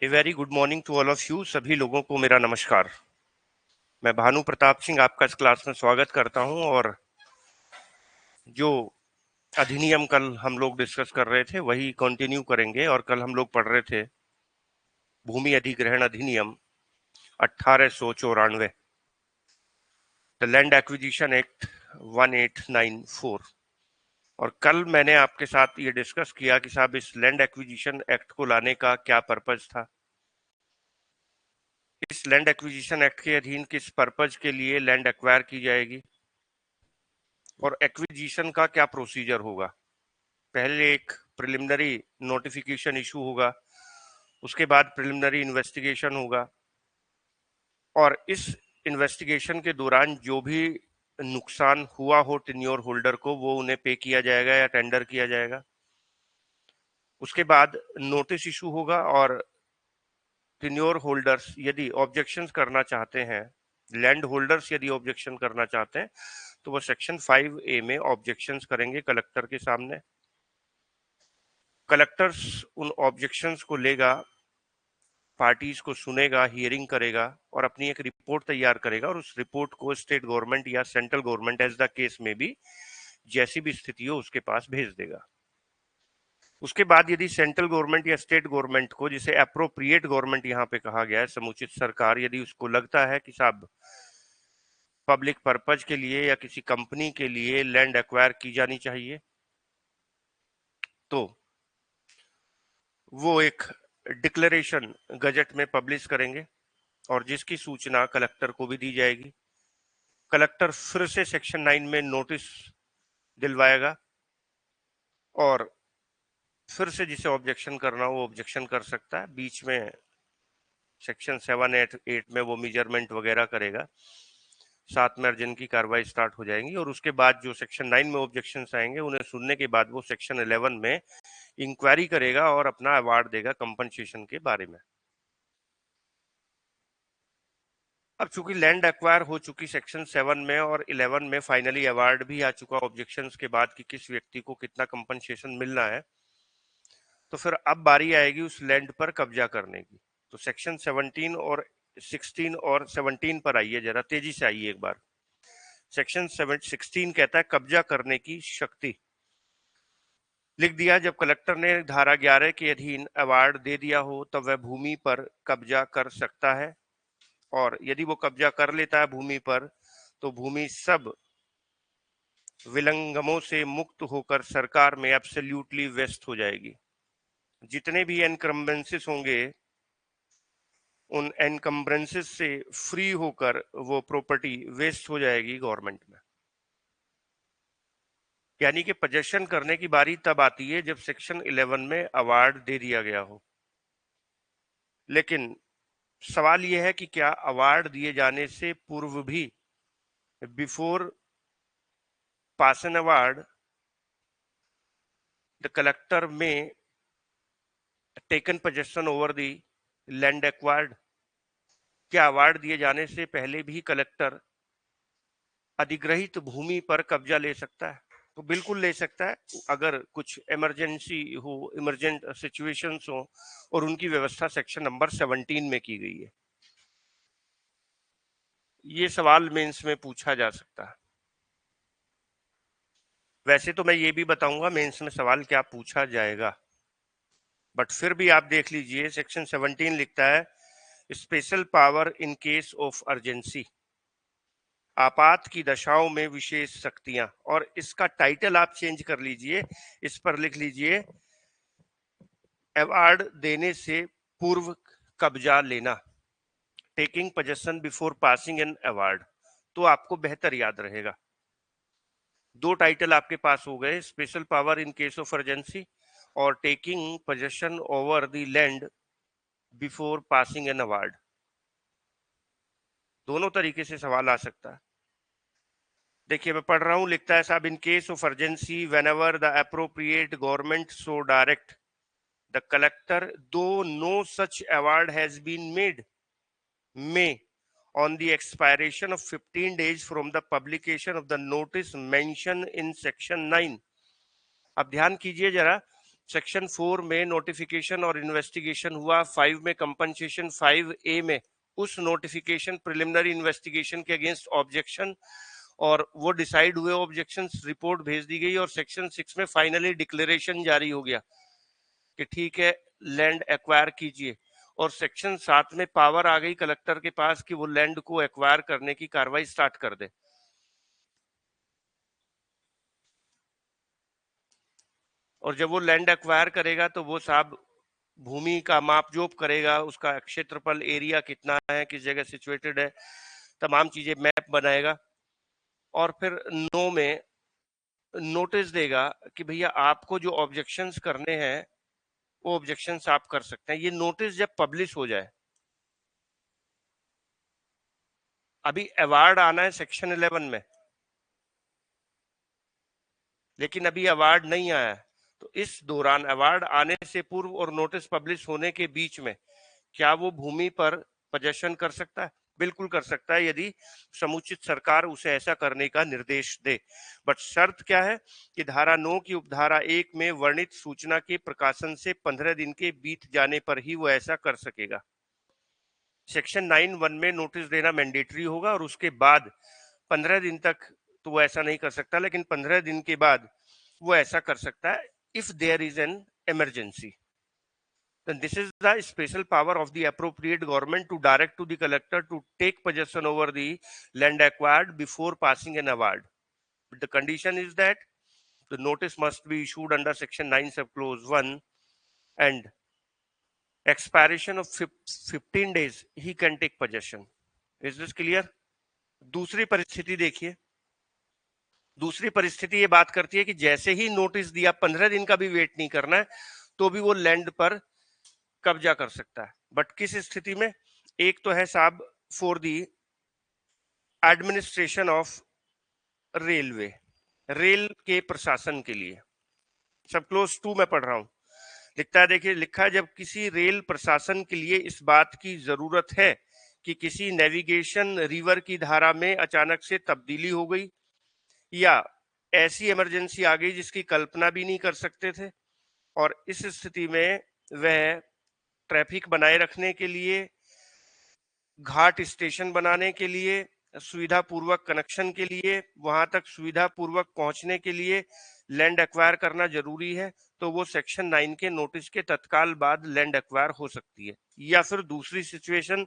A very good morning to all of you. सभी लोगों को मेरा नमस्कार। मैं भानु प्रताप सिंह आपका इस क्लास में स्वागत करता हूं। और जो अधिनियम कल हम लोग डिस्कस कर रहे थे वही कंटिन्यू करेंगे। और कल हम लोग पढ़ रहे थे भूमि अधिग्रहण अधिनियम 1894, द लैंड एक्विजिशन एक्ट 1894। और कल मैंने आपके साथ ये डिस्कस किया कि साहब इस लैंड एक्विजिशन एक्ट को लाने का क्या पर्पज था, इस लैंड एक्विजिशन एक्ट के अधीन किस पर्पज के लिए लैंड एक्वायर की जाएगी और एक्विजिशन का क्या प्रोसीजर होगा। पहले एक प्रिलिमिनरी नोटिफिकेशन इशू होगा, उसके बाद प्रिलिमिनरी इन्वेस्टिगेशन होगा, और इस इन्वेस्टिगेशन के दौरान जो भी नुकसान हुआ हो टेन्योर होल्डर को वो उन्हें पे किया जाएगा या टेंडर किया जाएगा। उसके बाद नोटिस इशू होगा और टेन्योर होल्डर्स यदि ऑब्जेक्शंस करना चाहते हैं, लैंड होल्डर्स यदि ऑब्जेक्शन करना चाहते हैं तो वो सेक्शन 5A में ऑब्जेक्शंस करेंगे कलेक्टर के सामने। कलेक्टर्स उन ऑब्जेक्शंस को लेगा, पार्टीज को सुनेगा, हियरिंग करेगा और अपनी एक रिपोर्ट तैयार करेगा, और उस रिपोर्ट को स्टेट गवर्नमेंट या central government as the case में भी जैसी भी स्थिति हो उसके पास भेज देगा। उसके बाद यदि सेंट्रल गवर्नमेंट या स्टेट गवर्नमेंट को, जिसे अप्रोप्रिएट गवर्नमेंट यहाँ पे कहा गया है, समुचित सरकार, यदि उसको लगता है कि साहब पब्लिक पर्पज के लिए या किसी कंपनी के लिए लैंड एक्वायर की जानी चाहिए, तो वो एक डिक्लेरेशन गजट में पब्लिश करेंगे और जिसकी सूचना कलेक्टर को भी दी जाएगी। कलेक्टर फिर से सेक्शन 9 में नोटिस दिलवाएगा और फिर से जिसे ऑब्जेक्शन करना हो वो ऑब्जेक्शन कर सकता है। बीच में सेक्शन 7-8 में वो मेजरमेंट वगैरह करेगा, साथ में अर्जन की कार्रवाई स्टार्ट हो जाएंगी। और उसके बाद जो सेक्शन 9 में ऑब्जेक्शंस आएंगे उन्हें सुनने के बाद वो सेक्शन 11 में इंक्वायरी करेगा और अपना अवार्ड देगा कंपनसेशन के बारे में। अब चूंकि लैंड एक्वायर हो चुकी सेक्शन 7 में और 11 में फाइनली अवार्ड भी आ चुका ऑब्जेक्शंस के बाद कि किस व्यक्ति को कितना कंपनसेशन मिलना है, तो फिर अब बारी आएगी उस लैंड पर कब्जा करने की। तो सेक्शन 17 और 16 और 17 पर आइए, जरा तेजी से आइए एक बार। सेक्शन 16 कहता है कब्जा करने की शक्ति। लिख दिया, जब कलेक्टर ने धारा 11 के अधीन अवार्ड दे दिया हो तब वह भूमि पर कब्जा कर सकता है, और यदि वो कब्जा कर लेता है भूमि पर तो भूमि सब विलंगमों से मुक्त होकर सरकार में एब्सोल्युटली वेस्ट हो जाएगी। जितने भी एनकम्बेंसेस होंगे उन एनकम्बेंसेस से फ्री होकर वो प्रॉपर्टी वेस्ट हो जाएगी गवर्नमेंट में। यानी कि पोजेशन करने की बारी तब आती है जब सेक्शन 11 में अवार्ड दे दिया गया हो। लेकिन सवाल यह है कि क्या अवार्ड दिए जाने से पूर्व भी, before pass an award, the collector may taken possession over the land acquired? क्या अवार्ड दिए जाने से पहले भी कलेक्टर अधिग्रहित भूमि पर कब्जा ले सकता है? तो बिल्कुल ले सकता है, अगर कुछ इमरजेंसी हो, इमरजेंट सिचुएशंस हो और उनकी व्यवस्था सेक्शन नंबर 17 में की गई है। ये सवाल मेंस में पूछा जा सकता है। वैसे तो मैं ये भी बताऊंगा मेंस में सवाल क्या पूछा जाएगा, बट फिर भी आप देख लीजिए। सेक्शन 17 लिखता है special power in case of urgency, आपात की दशाओं में विशेष शक्तियां। और इसका टाइटल आप चेंज कर लीजिए, इस पर लिख लीजिए अवार्ड देने से पूर्व कब्जा लेना, taking possession before passing an award. तो आपको बेहतर याद रहेगा। दो टाइटल आपके पास हो गए, special power in case of urgency और taking possession over the land before passing an award. दोनों तरीके से सवाल आ सकता है। देखिए मैं पढ़ रहा हूं, लिखता है साहब in case of urgency whenever the appropriate government so direct the collector though no such award has been made may on the expiration of 15 days from the publication of the notice mentioned in section 9। अब ध्यान कीजिए जरा, section 4 में notification और investigation हुआ, 5 में compensation, 5A में उस नोटिफिकेशन प्रिलिमिनरी इन्वेस्टिगेशन के अगेंस्ट ऑब्जेक्शन और वो डिसाइड हुए ऑब्जेक्शंस, रिपोर्ट भेज दी गई और सेक्शन 6 में फाइनली डिक्लेरेशन जारी हो गया कि ठीक है लैंड एक्वायर कीजिए। और सेक्शन 7 में पावर आ गई कलेक्टर के पास कि वो लैंड को एक्वायर करने की कार्रवाई स्टार्ट कर दे। और जब वो लैंड एक्वायर करेगा तो वो साहब भूमि का मापजोप करेगा, उसका क्षेत्रफल एरिया कितना है, किस जगह सिचुएटेड है, तमाम चीजें मैप बनाएगा और फिर 9 में नोटिस देगा कि भैया आपको जो ऑब्जेक्शंस करने हैं वो ऑब्जेक्शंस आप कर सकते हैं। ये नोटिस जब पब्लिश हो जाए, अभी अवार्ड आना है सेक्शन 11 में, लेकिन अभी अवार्ड नहीं आया है, तो इस दौरान अवार्ड आने से पूर्व और नोटिस पब्लिश होने के बीच में क्या वो भूमि पर पजेशन कर सकता है? बिल्कुल कर सकता है, यदि समुचित सरकार उसे ऐसा करने का निर्देश दे। बट शर्त क्या है कि धारा 9 की उपधारा 1 में वर्णित सूचना के प्रकाशन से 15 दिन के बीत जाने पर ही वो ऐसा कर सकेगा। सेक्शन 9(1) में नोटिस देना मैंडेटरी होगा और उसके बाद 15 दिन तक तो वो ऐसा नहीं कर सकता, लेकिन 15 दिन के बाद वो ऐसा कर सकता है if there is an emergency. Then this is the special power of the appropriate government to direct to the collector to take possession over the land acquired before passing an award. But the condition is that the notice must be issued under section 9 subclause 1 and expiration of 15 days he can take possession. Is this clear? दूसरी परिस्थिति देखिए, दूसरी परिस्थिति ये बात करती है कि जैसे ही नोटिस दिया 15 दिन का भी वेट नहीं करना है तो भी वो लैंड पर कब्जा कर सकता है। बट किस स्थिति में? एक तो है साहब for the administration of railway, rail के प्रशासन के लिए। सब क्लोज 2 में पढ़ रहा हूं, लिखता है, देखिए लिखा है, जब किसी रेल प्रशासन के लिए इस बात की जरूरत है कि किसी नेविगेशन रिवर की धारा में अचानक से तब्दीली हो गई या ऐसी इमरजेंसी आ गई जिसकी कल्पना भी नहीं कर सकते थे, और इस स्थिति में वह ट्रैफिक बनाए रखने के लिए, घाट स्टेशन बनाने के लिए, सुविधा पूर्वक कनेक्शन के लिए, वहां तक सुविधा पूर्वक पहुंचने के लिए लैंड एक्वायर करना जरूरी है, तो वो सेक्शन 9 के नोटिस के तत्काल बाद लैंड एक्वायर हो सकती है। या फिर दूसरी सिचुएशन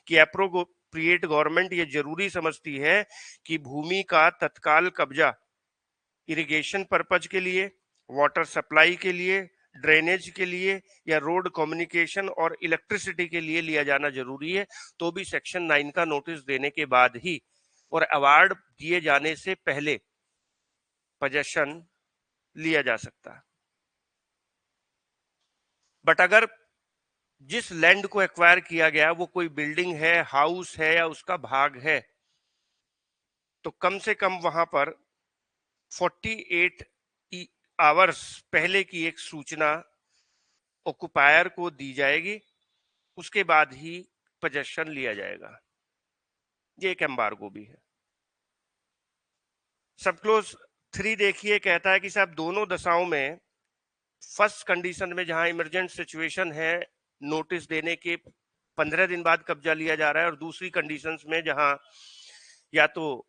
कि एप्रोप्रिएट गवर्नमेंट ये जरूरी समझती है कि भूमि का तत्काल कब्जा इरिगेशन पर्पज के लिए, वाटर सप्लाई के लिए, ड्रेनेज के लिए या रोड कम्युनिकेशन और इलेक्ट्रिसिटी के लिए लिया जाना जरूरी है, तो भी सेक्शन 9 का नोटिस देने के बाद ही और अवार्ड दिए जाने से पहले पोजेशन लिया जा सकता है। बट अगर जिस लैंड को एक्वायर किया गया वो कोई बिल्डिंग है, हाउस है या उसका भाग है, तो कम से कम वहां पर 48 आवर्स पहले की एक सूचना ऑक्युपायर को दी जाएगी, उसके बाद ही पोजेशन लिया जाएगा। ये एक एम्बार्गो भी है। सब क्लोज 3 देखिए, कहता है कि साहब दोनों दशाओं में, फर्स्ट कंडीशन में जहां इमरजेंट सिचुएशन है, नोटिस देने के 15 दिन बाद कब्जा लिया जा रहा है, और दूसरी कंडीशंस में जहां या तो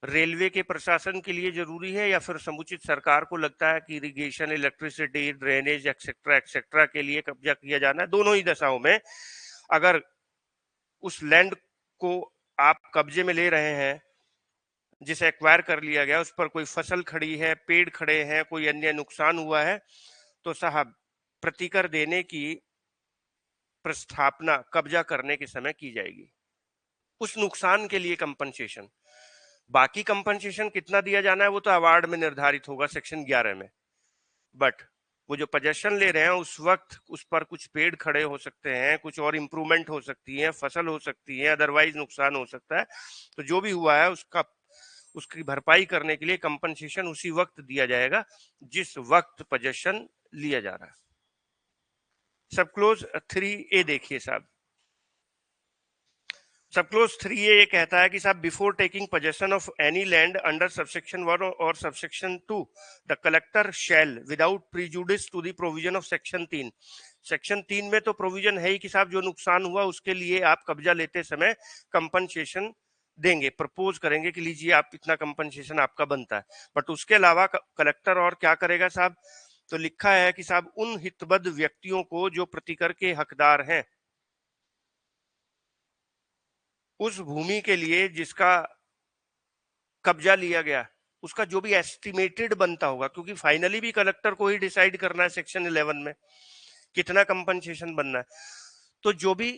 रेलवे के प्रशासन के लिए जरूरी है या फिर समुचित सरकार को लगता है कि irrigation, electricity, drainage etcetera etcetera के लिए कब्जा किया जाना है, दोनों ही दशाओं में अगर उस लैंड को आप कब्जे में ले रहे हैं जिसे एक्वायर कर लिया गया, उस पर कोई फसल खड़ी है, पेड़ खड़े हैं, कोई अन्य नुकसान हुआ है, तो साहब प्रतिकर देने की प्रस्थापना कब्जा करने के समय की जाएगी। उस नुकसान के लिए कंपनसेशन, बाकी कंपनसेशन कितना दिया जाना है वो तो अवार्ड में निर्धारित होगा सेक्शन 11 में, बट वो जो पोजेशन ले रहे हैं उस वक्त उस पर कुछ पेड़ खड़े हो सकते हैं, कुछ और इंप्रूवमेंट हो सकती है, फसल हो सकती है, अदरवाइज नुकसान हो सकता है, तो जो भी हुआ है उसकी भरपाई करने के लिए कंपनसेशन उसी वक्त दिया जाएगा जिस वक्त पोजेशन लिया जा रहा है। सब क्लोज 3A देखिए साहब, सब क्लोज 3 ये कहता है कि साहब before taking possession of any land under subsection 1 और subsection 2 the collector shall without prejudice to the provision of section 3। Section 3 में तो प्रोविजन है ही कि साहब जो नुकसान हुआ उसके लिए आप कब्जा लेते समय कंपनसेशन देंगे, प्रपोज करेंगे कि लीजिए आप इतना कंपनसेशन आपका बनता है। बट उसके अलावा कलेक्टर और क्या करेगा साहब, तो लिखा है कि साहब उन हितबद्ध व्यक्तियों को जो प्रतिकर के हकदार हैं उस भूमि के लिए जिसका कब्जा लिया गया, उसका जो भी एस्टिमेटेड बनता होगा, क्योंकि फाइनली भी कलेक्टर को ही डिसाइड करना है सेक्शन 11 में कितना कंपनसेशन बनना है, तो जो भी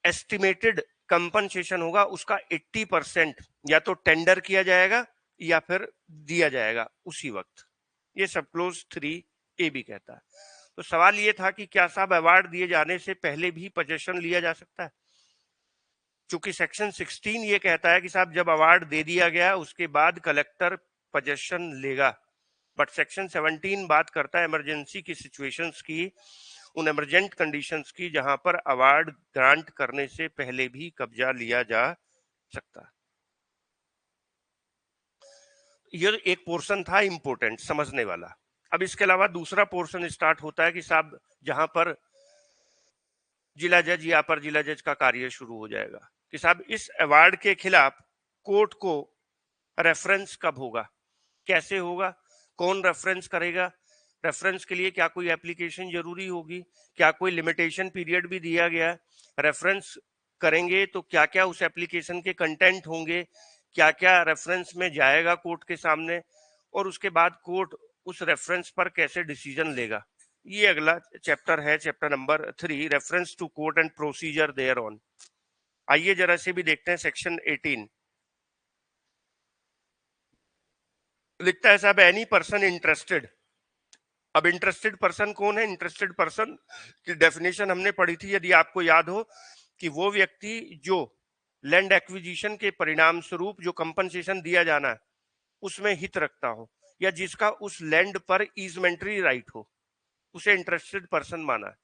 एस्टिमेटेड कंपनसेशन होगा उसका 80% या तो टेंडर किया जाएगा या फिर दिया जाएगा उसी वक्त। ये सब क्लोज 3A भी कहता है। तो सवाल ये था कि क्या साहब अवार्ड दिए जाने से पहले भी पोजेशन लिया जा सकता है? चूंकि सेक्शन 16 ये कहता है कि साहब जब अवार्ड दे दिया गया उसके बाद कलेक्टर पोजेशन लेगा, बट सेक्शन 17 बात करता है इमरजेंसी की सिचुएशंस की, उन इमरजेंट कंडीशंस की जहां पर अवार्ड ग्रांट करने से पहले भी कब्जा लिया जा सकता। ये एक पोर्शन था इंपॉर्टेंट समझने वाला। अब इसके अलावा दूसरा पोर्शन स्टार्ट होता है कि साहब जहां पर जिला जज या अपर जिला जज का कार्य शुरू हो जाएगा कि साहब इस अवार्ड के खिलाफ कोर्ट को रेफरेंस कब होगा, कैसे होगा, कौन रेफरेंस करेगा, रेफरेंस के लिए क्या कोई एप्लीकेशन जरूरी होगी, क्या कोई लिमिटेशन पीरियड भी दिया गया, रेफरेंस करेंगे तो क्या क्या उस एप्लीकेशन के कंटेंट होंगे, क्या क्या रेफरेंस में जाएगा कोर्ट के सामने, और उसके बाद कोर्ट उस रेफरेंस पर कैसे डिसीजन लेगा। ये अगला चैप्टर है, chapter number 3, reference to court and procedure thereon. आइए जरा से भी देखते हैं सेक्शन 18। लिखता है साहब एनी पर्सन इंटरेस्टेड। अब इंटरेस्टेड पर्सन कौन है? इंटरेस्टेड पर्सन की डेफिनेशन हमने पढ़ी थी, यदि आपको याद हो, कि वो व्यक्ति जो लैंड एक्विजिशन के परिणाम स्वरूप जो कंपनसेशन दिया जाना है उसमें हित रखता हो या जिसका उस लैंड पर ईजमेंट्री राइट हो, उसे इंटरेस्टेड पर्सन माना है।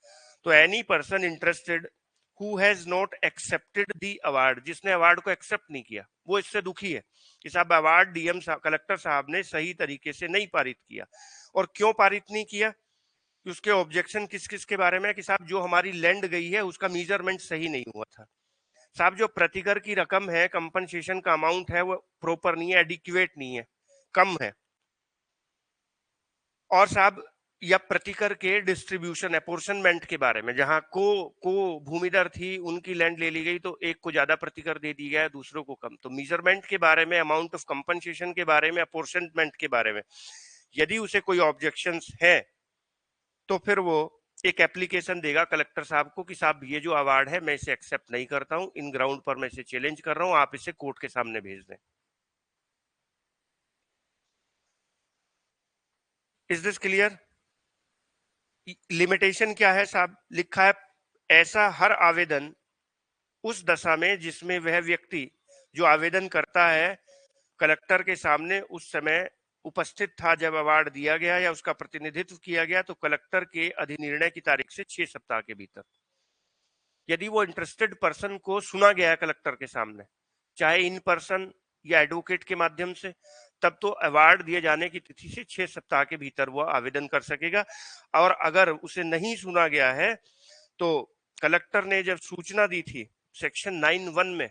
तो any person interested who has not accepted the award, जिसने अवार्ड को एक्सेप्ट नहीं किया, वो इससे दुखी है कि साहब अवार्ड डीएम कलेक्टर साहब ने सही तरीके से नहीं पारित किया। और क्यों पारित नहीं किया? कि उसके ऑब्जेक्शन किस किस के बारे में, कि साहब जो हमारी लैंड गई है उसका मेजरमेंट सही नहीं हुआ था, साहब जो प्रतिकर की रकम है, कंपनसेशन का अमाउंट है, वो प्रॉपर नहीं है, एडिक्वेट नहीं है, कम है, और साहब या प्रतिकर के डिस्ट्रीब्यूशन अपोर्शनमेंट के बारे में, जहां को भूमिदर थी उनकी लैंड ले ली गई तो एक को ज्यादा प्रतिकर दे दी गया, दूसरों को कम। तो मेजरमेंट के बारे में, अमाउंट ऑफ कंपनसेशन के बारे में, अपोर्शनमेंट के बारे में यदि उसे कोई ऑब्जेक्शंस है तो फिर वो एक एप्लीकेशन देगा कलेक्टर साहब को कि साहब ये जो अवार्ड है मैं इसे एक्सेप्ट नहीं करता हूं, इन ग्राउंड पर मैं इसे चैलेंज कर रहा हूं, आप इसे कोर्ट के सामने भेज दें। Is this clear? लिमिटेशन क्या है साहब? लिखा है ऐसा हर आवेदन उस दशा में जिसमें वह व्यक्ति जो आवेदन करता है कलेक्टर के सामने उस समय उपस्थित था जब अवार्ड दिया गया या उसका प्रतिनिधित्व किया गया, तो कलेक्टर के अधिनिर्णय की तारीख से 6 सप्ताह के भीतर। यदि वो इंटरेस्टेड पर्सन को सुना गया है कलेक्टर के सामने, चाहे इन पर्सन या एडवोकेट के माध्यम से, तब तो अवार्ड दिए जाने की तिथि से 6 सप्ताह के भीतर वो आवेदन कर सकेगा। और अगर उसे नहीं सुना गया है तो कलेक्टर ने जब सूचना दी थी सेक्शन 9(1) में,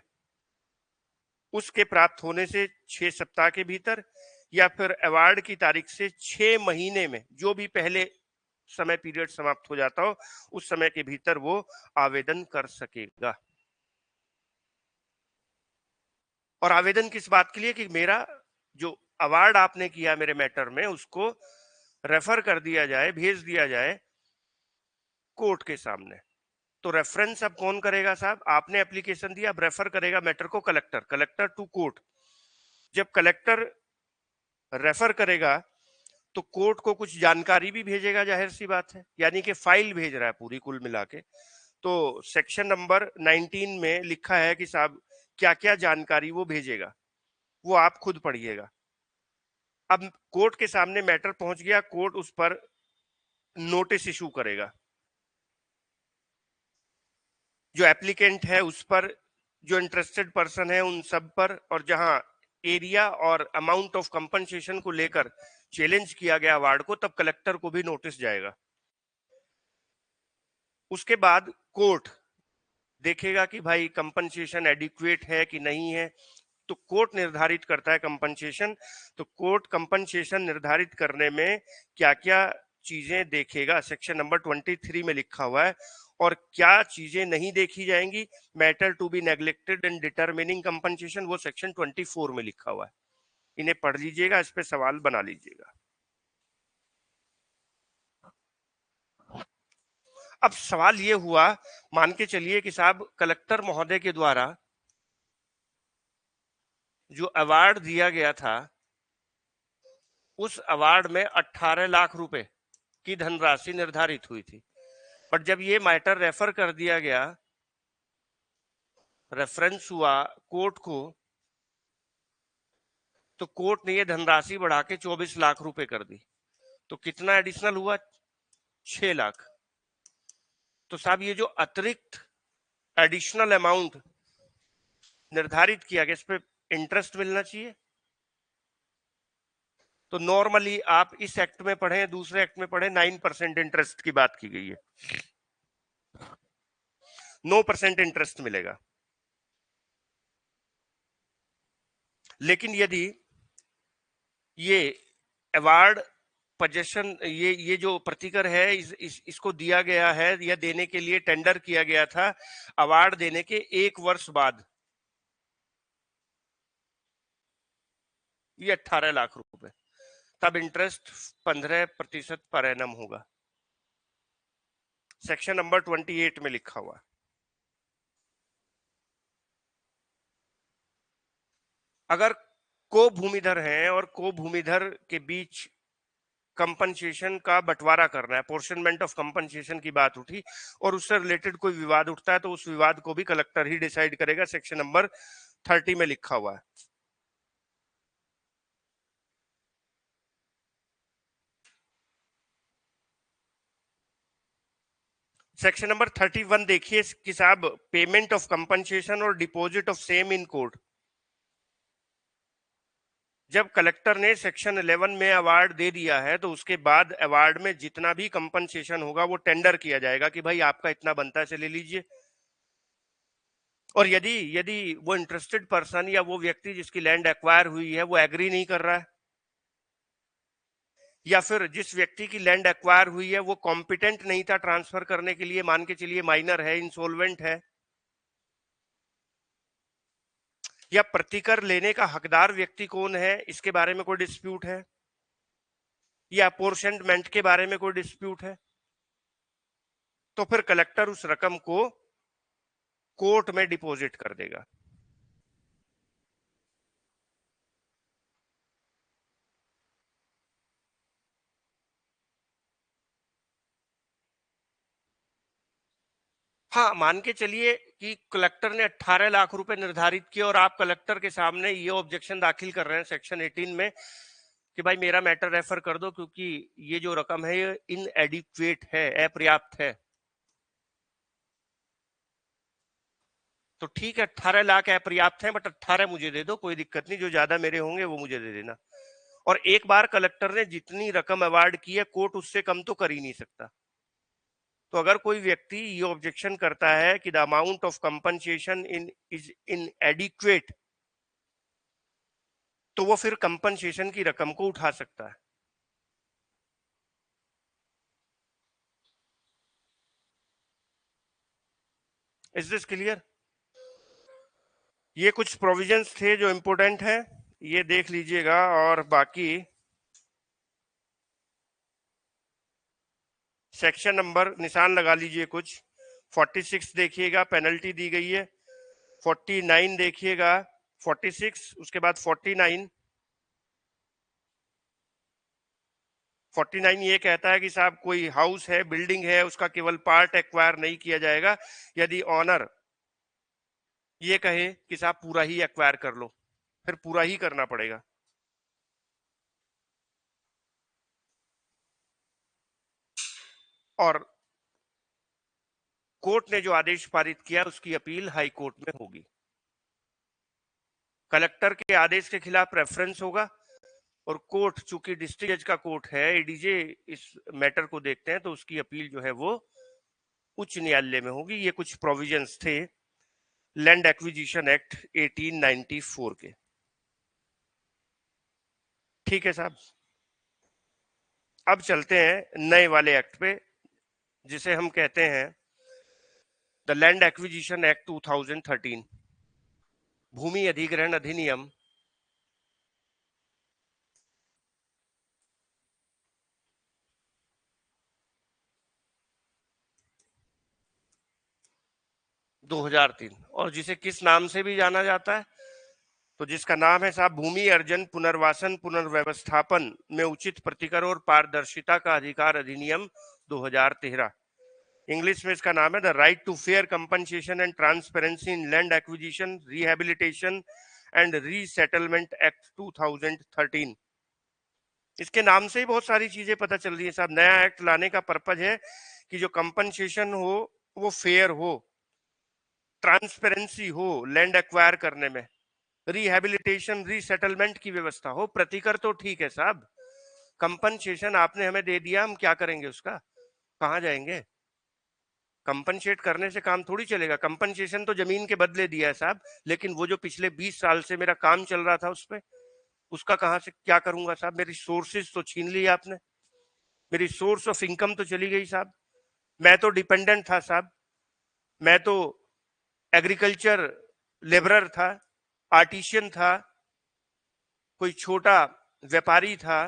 उसके प्राप्त होने से 6 सप्ताह के भीतर या फिर अवार्ड की तारीख से 6 महीने में, जो भी पहले समय पीरियड समाप्त हो जाता हो उस समय के भीतर वो आवेदन कर सकेगा। और आवेदन किस बात के लिए? कि मेरा जो अवार्ड आपने किया मेरे मैटर में उसको रेफर कर दिया जाए, भेज दिया जाए कोर्ट के सामने। तो रेफरेंस अब कौन करेगा साहब? आपने एप्लीकेशन दिया, अब रेफर करेगा मैटर को कलेक्टर, कलेक्टर टू कोर्ट। जब कलेक्टर रेफर करेगा तो कोर्ट को कुछ जानकारी भी भेजेगा, जाहिर सी बात है, यानी कि फाइल भेज रहा है पूरी कुल मिला के। तो सेक्शन नंबर 19 में लिखा है कि साहब क्या क्या जानकारी वो भेजेगा, वो आप खुद पढ़िएगा। अब कोर्ट के सामने मैटर पहुंच गया, कोर्ट उस पर नोटिस इशू करेगा, जो एप्लीकेंट है उस पर जो इंटरेस्टेड पर्सन है उन सब पर, और जहां एरिया और अमाउंट ऑफ कंपनसेशन को लेकर चैलेंज किया गया अवार्ड को, तब कलेक्टर को भी नोटिस जाएगा। उसके बाद कोर्ट देखेगा कि भाई कंपनसेशन एडिक्वेट है कि नहीं है, तो कोर्ट निर्धारित करता है कंपनसेशन। तो कोर्ट कंपनसेशन निर्धारित करने में क्या क्या चीजें देखेगा, सेक्शन नंबर 23 में लिखा हुआ है। और क्या चीजें नहीं देखी जाएंगी, matter to be neglected in determining compensation, वो सेक्शन 24 में लिखा हुआ है। इन्हें पढ़ लीजिएगा, इस पे सवाल बना लीजिएगा। अब सवाल ये हुआ, मान के चलिए कि साहब कलेक्टर महोदय के द्वारा जो अवार्ड दिया गया था, उस अवार्ड में 18 लाख रुपए की धनराशि निर्धारित हुई थी। बट जब ये मैटर रेफर कर दिया गया, रेफरेंस हुआ कोर्ट को, तो कोर्ट ने ये धनराशि बढ़ा के 24 लाख रुपए कर दी। तो कितना एडिशनल हुआ? 6 लाख। तो साहब ये जो अतिरिक्त एडिशनल अमाउंट निर्धारित किया गया, इस पे इंटरेस्ट मिलना चाहिए। तो नॉर्मली आप इस एक्ट में पढ़े, दूसरे एक्ट में पढ़े, 9% इंटरेस्ट की बात की गई है। 9% इंटरेस्ट मिलेगा। लेकिन यदि ये अवार्ड पोजेशन, ये जो प्रतिकर है, इसको दिया गया है या देने के लिए टेंडर किया गया था अवार्ड देने के 1 वर्ष बाद, ये 18 लाख रुपए, तब इंटरेस्ट 15% पर एनम होगा। सेक्शन नंबर 28 में लिखा हुआ। अगर को भूमिधर हैं और को भूमिधर के बीच कंपनसेशन का बंटवारा करना है, पोर्शनमेंट ऑफ कंपनसेशन की बात उठी और उससे रिलेटेड कोई विवाद उठता है, तो उस विवाद को भी कलेक्टर ही डिसाइड करेगा। सेक्शन नंबर 30 में लिखा हुआ है। सेक्शन नंबर 31 देखिए कि साहब पेमेंट ऑफ कंपनसेशन और deposit of same in court. जब कलेक्टर ने सेक्शन 11 में अवार्ड दे दिया है, तो उसके बाद अवार्ड में जितना भी कंपनसेशन होगा वो टेंडर किया जाएगा कि भाई आपका इतना बनता है, से ले लीजिए। और यदि यदि वो इंटरेस्टेड पर्सन या वो व्यक्ति जिसकी लैंड एक्वायर हुई है वो एग्री नहीं कर रहा है, या फिर जिस व्यक्ति की लैंड एक्वायर हुई है वो कॉम्पिटेंट नहीं था ट्रांसफर करने के लिए, मान के चलिए माइनर है, इंसॉल्वेंट है, या प्रतिकर लेने का हकदार व्यक्ति कौन है इसके बारे में कोई डिस्प्यूट है, या अपोर्शनमेंट के बारे में कोई डिस्प्यूट है, तो फिर कलेक्टर उस रकम को कोर्ट में डिपॉजिट कर देगा। हाँ, मान के चलिए कि कलेक्टर ने 18 लाख रुपए निर्धारित किए और आप कलेक्टर के सामने ये ऑब्जेक्शन दाखिल कर रहे हैं सेक्शन 18 में कि भाई मेरा मैटर रेफर कर दो, क्योंकि ये जो रकम है ये इनएडिक्वेट है, अपर्याप्त है। तो ठीक है, 18 लाख अपर्याप्त है, बट 18 मुझे दे दो, कोई दिक्कत नहीं, जो ज्यादा मेरे होंगे वो मुझे दे देना। और एक बार कलेक्टर ने जितनी रकम अवार्ड की है, कोर्ट उससे कम तो कर ही नहीं सकता। तो अगर कोई व्यक्ति ये ऑब्जेक्शन करता है कि the amount of compensation in is इनएडिक्वेट, तो वो फिर कंपनसेशन की रकम को उठा सकता है। Is this clear? ये कुछ प्रोविजंस थे जो इंपोर्टेंट है, ये देख लीजिएगा। और बाकी सेक्शन नंबर निशान लगा लीजिए कुछ। 46 देखिएगा, पेनल्टी दी गई है। 49 देखिएगा, 46 उसके बाद 49। 49 ये कहता है कि साहब कोई हाउस है, बिल्डिंग है, उसका केवल पार्ट एक्वायर नहीं किया जाएगा यदि ऑनर ये कहे कि साहब पूरा ही एक्वायर कर लो, फिर पूरा ही करना पड़ेगा। और कोर्ट ने जो आदेश पारित किया उसकी अपील हाई कोर्ट में होगी। कलेक्टर के आदेश के खिलाफ रेफरेंस होगा, और कोर्ट, चूंकि डिस्ट्रिक्ट जज का कोर्ट है, एडीजे इस मैटर को देखते हैं, तो उसकी अपील जो है वो उच्च न्यायालय में होगी। ये कुछ प्रोविजंस थे लैंड एक्विजिशन एक्ट 1894 के। ठीक है साहब, अब चलते हैं नए वाले एक्ट पे, जिसे हम कहते हैं द लैंड एक्विजिशन एक्ट 2013, भूमि अधिग्रहण अधिनियम 2003, और जिसे किस नाम से भी जाना जाता है, तो जिसका नाम है साहब भूमि अर्जन पुनर्वासन पुनर्व्यवस्थापन में उचित प्रतिकर और पारदर्शिता का अधिकार अधिनियम 2013। इंग्लिश में इसका नाम है the right to fair compensation and transparency in land acquisition rehabilitation and resettlement act 2013। इसके नाम से ही बहुत सारी चीजें पता चल रही है साहब। नया एक्ट लाने का पर्पज है कि जो कंपनसेशन हो वो फेयर हो, ट्रांसपेरेंसी हो लैंड एक्वायर करने में, रिहेबिलिटेशन रीसेटलमेंट की व्यवस्था हो। प्रतिकर तो ठीक है साहब, कंपनसेशन आपने हमें दे दिया, हम क्या करेंगे उसका, कहाँ जाएंगे? कंपनसेट करने से काम थोड़ी चलेगा। कंपनसेशन तो जमीन के बदले दिया है साहब, लेकिन वो जो पिछले 20 साल से मेरा काम चल रहा था उस पे, उसका कहां से क्या करूंगा साहब? मेरी सोर्सेज तो छीन ली आपने, मेरी सोर्स ऑफ इनकम तो चली गई साहब। मैं तो डिपेंडेंट था साहब, मैं तो एग्रीकल्चर लेबरर था, आर्टिशियन था, कोई छोटा व्यापारी था,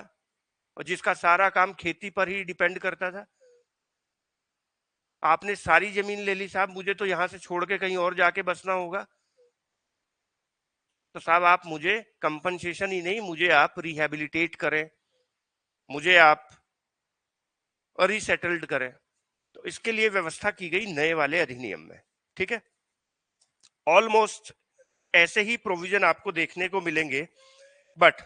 और जिसका सारा काम खेती पर ही डिपेंड करता था। आपने सारी जमीन ले ली साहब, मुझे तो यहां से छोड़ के कहीं और जाके बसना होगा। तो साहब आप मुझे कंपनसेशन ही नहीं, मुझे आप रिहेबिलिटेट करें, मुझे आप रिसेटल्ड करें। तो इसके लिए व्यवस्था की गई नए वाले अधिनियम में। ठीक है, ऑलमोस्ट ऐसे ही प्रोविजन आपको देखने को मिलेंगे, बट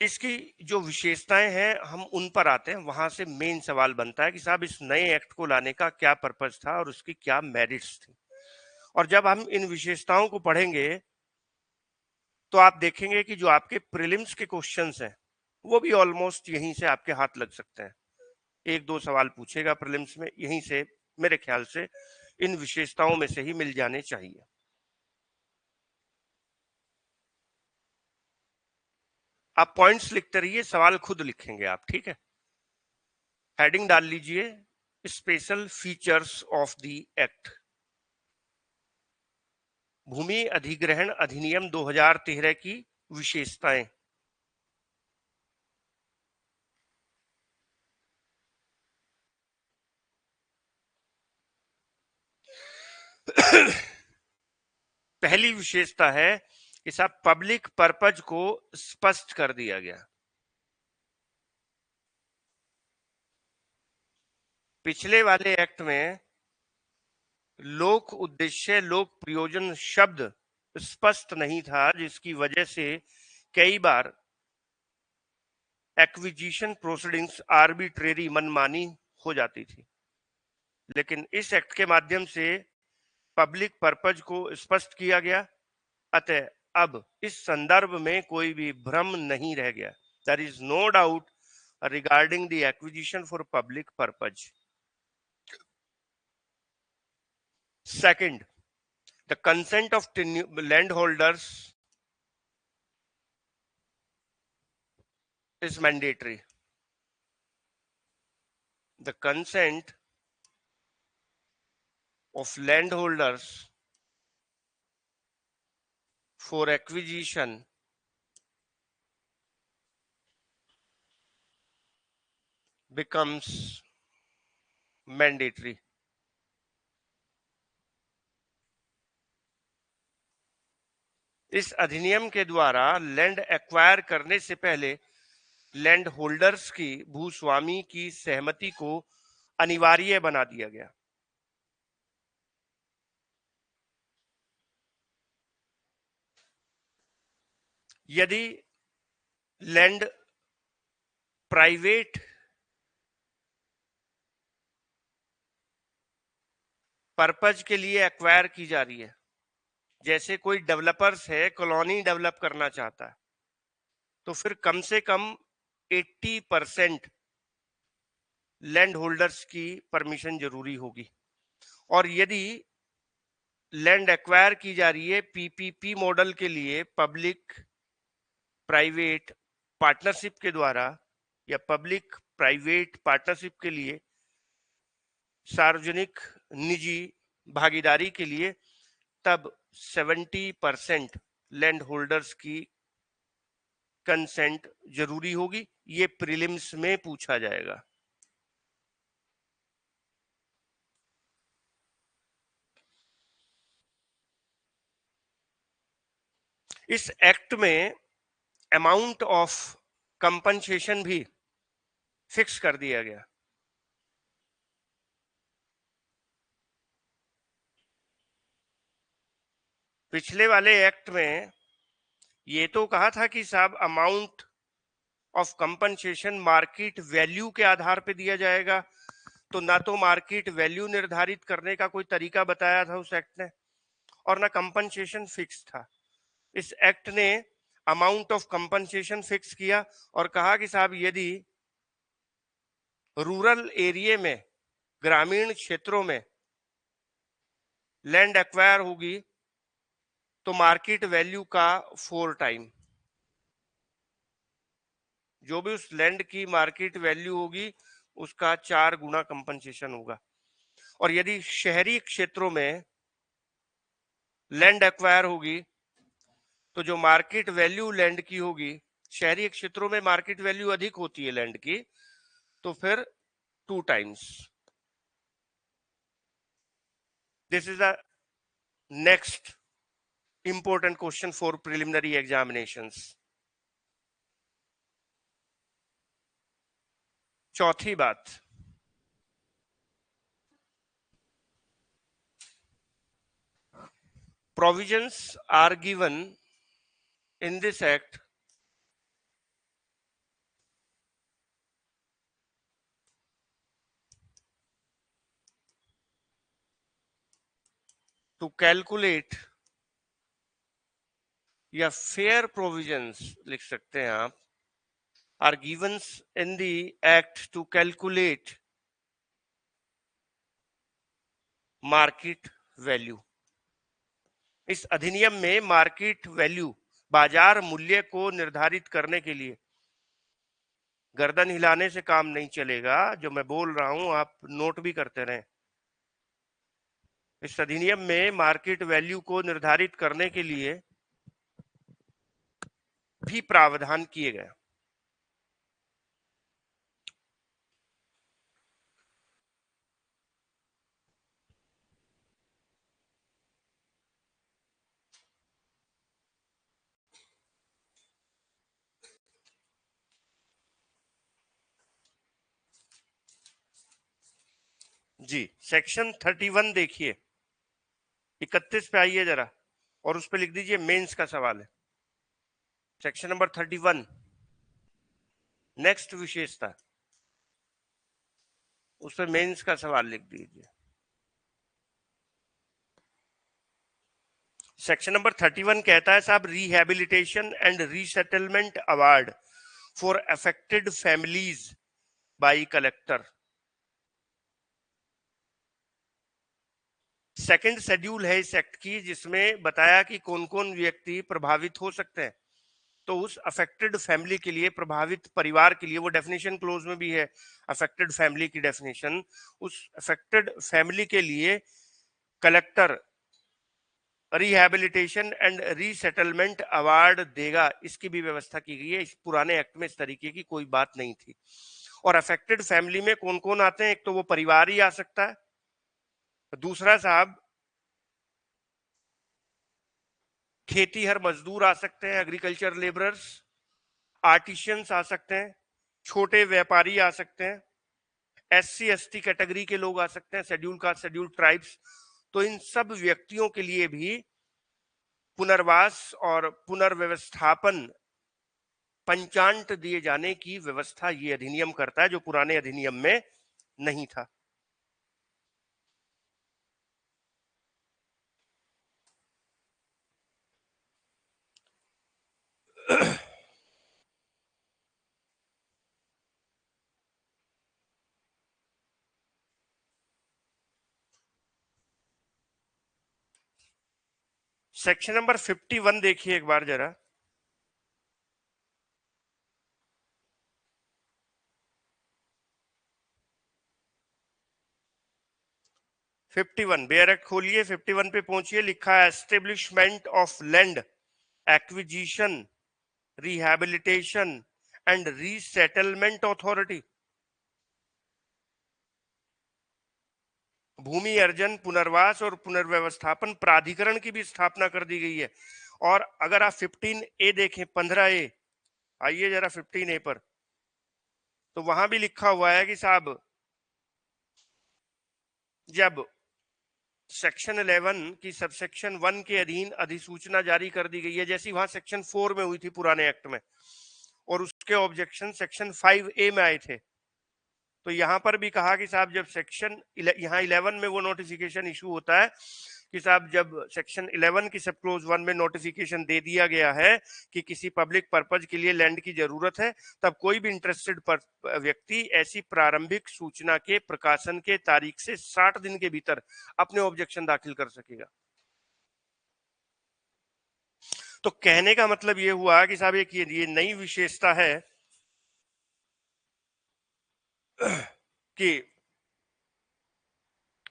इसकी जो विशेषताएं हैं हम उन पर आते हैं। वहां से मेन सवाल बनता है कि साहब इस नए एक्ट को लाने का क्या पर्पस था और उसकी क्या मेरिट्स थी। और जब हम इन विशेषताओं को पढ़ेंगे तो आप देखेंगे कि जो आपके प्रीलिम्स के क्वेश्चंस हैं वो भी ऑलमोस्ट यहीं से आपके हाथ लग सकते हैं। एक दो सवाल पूछेगा प्रीलिम्स में, यहीं से मेरे ख्याल से इन विशेषताओं में से ही मिल जाने चाहिए। आप पॉइंट्स लिखते रहिए, सवाल खुद लिखेंगे आप, ठीक है। हेडिंग डाल लीजिए special features of the act, भूमि अधिग्रहण अधिनियम 2013 की विशेषताएं। पहली विशेषता है कि साहब पब्लिक पर्पज को स्पष्ट कर दिया गया। पिछले वाले एक्ट में लोक उद्देश्य लोक प्रयोजन शब्द स्पष्ट नहीं था, जिसकी वजह से कई बार एक्विजिशन प्रोसीडिंग्स आर्बिट्रेरी मनमानी हो जाती थी। लेकिन इस एक्ट के माध्यम से पब्लिक पर्पज को स्पष्ट किया गया, अतः अब इस संदर्भ में कोई भी भ्रम नहीं रह गया। There is no doubt regarding the acquisition for public purpose. Second, the consent of land holders is mandatory. The consent of landholders for acquisition becomes mandatory. इस अधिनियम के द्वारा लैंड एक्वायर करने से पहले लैंड होल्डर्स की भूस्वामी की सहमति को अनिवार्य बना दिया गया। यदि लैंड प्राइवेट पर्पज के लिए एक्वायर की जा रही है, जैसे कोई डेवलपर्स है कॉलोनी डेवलप करना चाहता है, तो फिर कम से कम 80% लैंड होल्डर्स की परमिशन जरूरी होगी। और यदि लैंड एक्वायर की जा रही है पीपीपी मॉडल के लिए, पब्लिक प्राइवेट पार्टनरशिप के द्वारा, या पब्लिक प्राइवेट पार्टनरशिप के लिए, सार्वजनिक निजी भागीदारी के लिए, तब 70% लैंड होल्डर्स की कंसेंट जरूरी होगी। ये प्रीलिम्स में पूछा जाएगा। इस एक्ट में अमाउंट ऑफ कंपनसेशन भी फिक्स कर दिया गया। पिछले वाले एक्ट में ये तो कहा था कि साहब amount of compensation market value के आधार पे दिया जाएगा, तो ना तो मार्केट वैल्यू निर्धारित करने का कोई तरीका बताया था उस एक्ट ने, और ना कंपनसेशन फिक्स था। इस एक्ट ने अमाउंट ऑफ कंपनसेशन फिक्स किया और कहा कि साहब यदि रूरल एरिया में, ग्रामीण क्षेत्रों में लैंड एक्वायर होगी तो मार्केट वैल्यू का 4 टाइम, जो भी उस लैंड की मार्केट वैल्यू होगी उसका 4 गुना कंपनसेशन होगा। और यदि शहरी क्षेत्रों में लैंड एक्वायर होगी तो जो मार्केट वैल्यू लैंड की होगी, शहरी क्षेत्रों में मार्केट वैल्यू अधिक होती है लैंड की, तो फिर 2 times. This is the next important question for preliminary examinations. चौथी बात, provisions are given in this act to calculate, या fair provisions लिख सकते हैं आप, are given in the act to calculate market value। इस अधिनियम में मार्केट वैल्यू, बाजार मूल्य को निर्धारित करने के लिए, गर्दन हिलाने से काम नहीं चलेगा, जो मैं बोल रहा हूं आप नोट भी करते रहें। इस अधिनियम में मार्केट वैल्यू को निर्धारित करने के लिए भी प्रावधान किए गए। जी, सेक्शन 31 देखिए, 31 पे आइए जरा और उस पे लिख दीजिए मेंस का सवाल है। सेक्शन नंबर 31, नेक्स्ट विशेषता, उस पे मेंस का सवाल लिख दीजिए। सेक्शन नंबर 31 कहता है साहब, rehabilitation and resettlement award for affected families by collector. Second schedule है इस एक्ट की, जिसमें बताया कि कौन कौन व्यक्ति प्रभावित हो सकते हैं। तो उस अफेक्टेड फैमिली के लिए, प्रभावित परिवार के लिए, वो डेफिनेशन क्लोज में भी है अफेक्टेड फैमिली की डेफिनेशन, उस अफेक्टेड फैमिली के लिए collector rehabilitation and resettlement award देगा, इसकी भी व्यवस्था की गई है। इस पुराने एक्ट में इस तरीके की कोई बात नहीं थी। और अफेक्टेड फैमिली में कौन कौन आते हैं? एक तो वो परिवार ही आ सकता है, दूसरा साहब खेतीहर मजदूर आ सकते हैं, एग्रीकल्चर लेबरर्स, आर्टिशियंस आ सकते हैं, छोटे व्यापारी आ सकते हैं, एससी एसटी कैटेगरी के लोग आ सकते हैं, शेड्यूल कास्ट, शेड्यूल ट्राइब्स। तो इन सब व्यक्तियों के लिए भी पुनर्वास और पुनर्व्यवस्थापन पंचांट दिए जाने की व्यवस्था ये अधिनियम करता है, जो पुराने अधिनियम में नहीं था। सेक्शन नंबर 51 देखिए एक बार जरा। 51 बेयर एक्ट खोलिए, 51 पे पहुंचिए, लिखा है establishment of land acquisition rehabilitation and resettlement authority. भूमि अर्जन, पुनर्वास और पुनर्व्यवस्थापन प्राधिकरण की भी स्थापना कर दी गई है। और अगर आप 15A देखें, 15A, आइए जरा 15A पर, तो वहां भी लिखा हुआ है कि साहब जब सेक्शन 11 की सबसेक्शन 1 के अधीन अधिसूचना जारी कर दी गई है, जैसी वहां सेक्शन 4 में हुई थी पुराने एक्ट में, और उसके ऑब्जेक्शन सेक्शन 5A में आए थे, तो यहां पर भी कहा कि साहब जब सेक्शन यहाँ 11 में वो नोटिफिकेशन इशू होता है कि साहब जब सेक्शन 11 की सब क्लोज 1 में नोटिफिकेशन दे दिया गया है कि किसी पब्लिक पर्पज के लिए लैंड की जरूरत है, तब कोई भी इंटरेस्टेड व्यक्ति ऐसी प्रारंभिक सूचना के प्रकाशन के तारीख से 60 दिन के भीतर अपने ऑब्जेक्शन दाखिल कर सकेगा। तो कहने का मतलब ये हुआ कि साहब एक ये नई विशेषता है कि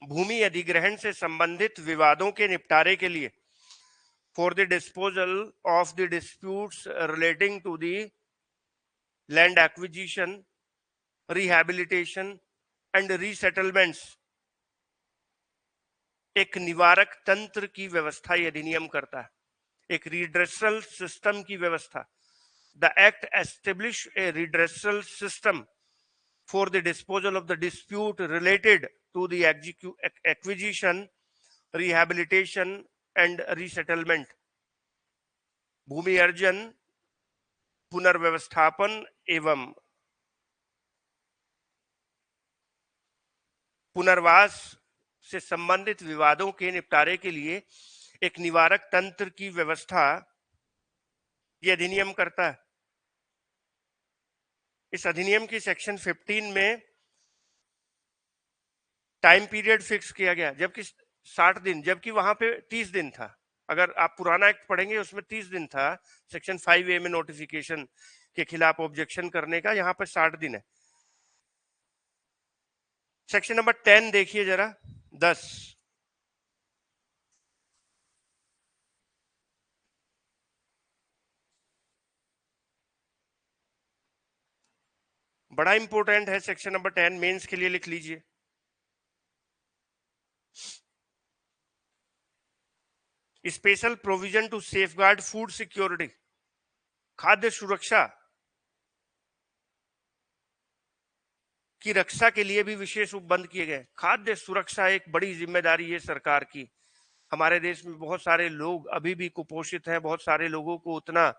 भूमि अधिग्रहण से संबंधित विवादों के निपटारे के लिए for the disposal of the disputes relating to the land acquisition, rehabilitation and resettlements एक निवारक तंत्र की व्यवस्था ये अधिनियम करता है, एक रिड्रेसल सिस्टम की व्यवस्था। The act establish A redressal system for the disposal of the dispute related to the acquisition, rehabilitation and resettlement। भूमि अर्जन, पुनर्व्यवस्थापन एवं पुनर्वास से संबंधित विवादों के निपटारे के लिए एक निवारक तंत्र की व्यवस्था यह अधिनियम करता है। इस अधिनियम की सेक्शन 15 में टाइम पीरियड फिक्स किया गया, जबकि 60 दिन, जबकि वहां पे 30 दिन था। अगर आप पुराना एक्ट पढ़ेंगे उसमें 30 दिन था सेक्शन 5A में नोटिफिकेशन के खिलाफ ऑब्जेक्शन करने का, यहां पर 60 दिन है। सेक्शन नंबर 10 देखिए जरा, 10। बड़ा इंपॉर्टेंट है सेक्शन नंबर 10, मेंस के लिए लिख लीजिए। Special provision to safeguard food security, खाद्य सुरक्षा की रक्षा के लिए भी विशेष उपबंध किए गए। खाद्य सुरक्षा एक बड़ी जिम्मेदारी है सरकार की। हमारे देश में बहुत सारे लोग अभी भी कुपोषित हैं, बहुत सारे लोगों को उतना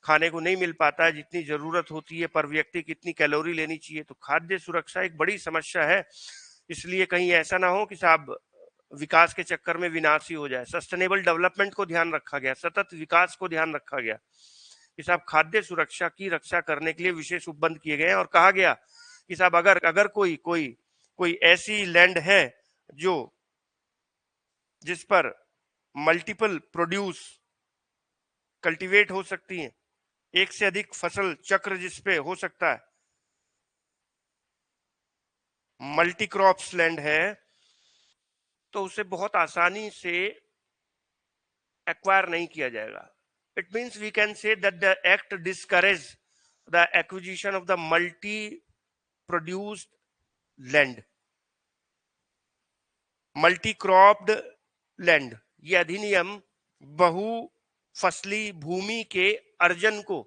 खाने को नहीं मिल पाता है जितनी जरूरत होती है, पर व्यक्ति कितनी कैलोरी लेनी चाहिए। तो खाद्य सुरक्षा एक बड़ी समस्या है, इसलिए कहीं ऐसा ना हो कि साहब विकास के चक्कर में विनाश ही हो जाए। सस्टेनेबल डेवलपमेंट को ध्यान रखा गया, सतत विकास को ध्यान रखा गया कि साहब खाद्य सुरक्षा की रक्षा करने के लिए विशेष उपबंध किए गए हैं। और कहा गया कि साहब अगर अगर कोई कोई कोई ऐसी लैंड है जो जिस पर मल्टीपल प्रोड्यूस कल्टीवेट हो सकती है, एक से अधिक फसल चक्र जिस पे हो सकता है, मल्टी क्रॉप्स लैंड है, तो उसे बहुत आसानी से एक्वायर नहीं किया जाएगा। It means we can say that the act discourage the acquisition of the multi produced land, multi cropped land. यह अधिनियम बहु फसली भूमि के अर्जन को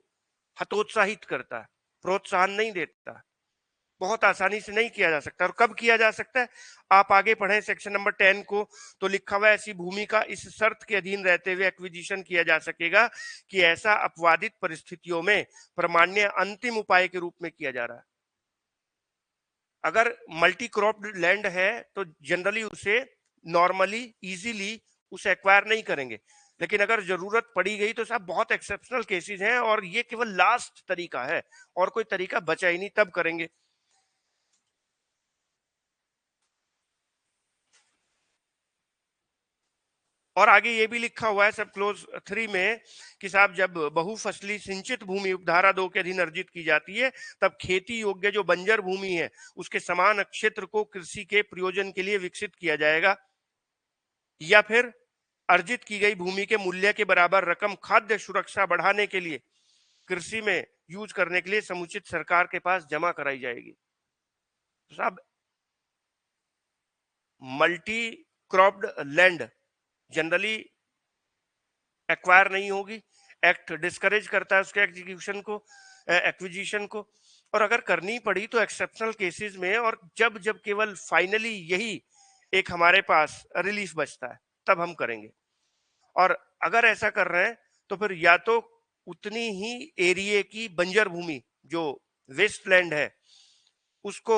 हतोत्साहित करता है, प्रोत्साहन नहीं देता। बहुत आसानी से नहीं किया जा सकता। और कब किया जा सकता है, आप आगे पढ़ें सेक्शन नंबर 10 को, तो लिखा हुआ है ऐसी भूमि का इस शर्त के अधीन रहते हुए एक्विजिशन किया जा सकेगा कि ऐसा अपवादित परिस्थितियों में प्रमाण्य अंतिम उपाय के रूप में किया जा रहा है। अगर मल्टी क्रॉप्ड लैंड है तो जनरली उसे नॉर्मली इजीली उसे एक्वायर नहीं करेंगे, लेकिन अगर जरूरत पड़ी गई तो साहब बहुत एक्सेप्शनल केसेस हैं और ये केवल लास्ट तरीका है, और कोई तरीका बचा ही नहीं, तब करेंगे। और आगे ये भी लिखा हुआ है सब क्लोज 3 में कि साहब जब बहुफसली सिंचित भूमि उपधारा 2 के अधीन अर्जित की जाती है, तब खेती योग्य जो बंजर भूमि है उसके समान क्षेत्र को कृषि के प्रयोजन के लिए विकसित किया जाएगा, या फिर अर्जित की गई भूमि के मूल्य के बराबर रकम खाद्य सुरक्षा बढ़ाने के लिए कृषि में यूज करने के लिए समुचित सरकार के पास जमा कराई जाएगी। तो साहब multi cropped land generally acquire नहीं होगी, एक्ट डिस्करेज करता है उसके एग्जीक्यूशन को, एक्विजिशन को। और अगर करनी पड़ी तो एक्सेप्शनल केसेस में, और जब जब केवल फाइनली यही एक हमारे पास रिलीफ बचता है तब हम करेंगे। और अगर ऐसा कर रहे हैं तो फिर या तो उतनी ही एरिया की बंजर भूमि जो वेस्ट लैंड है उसको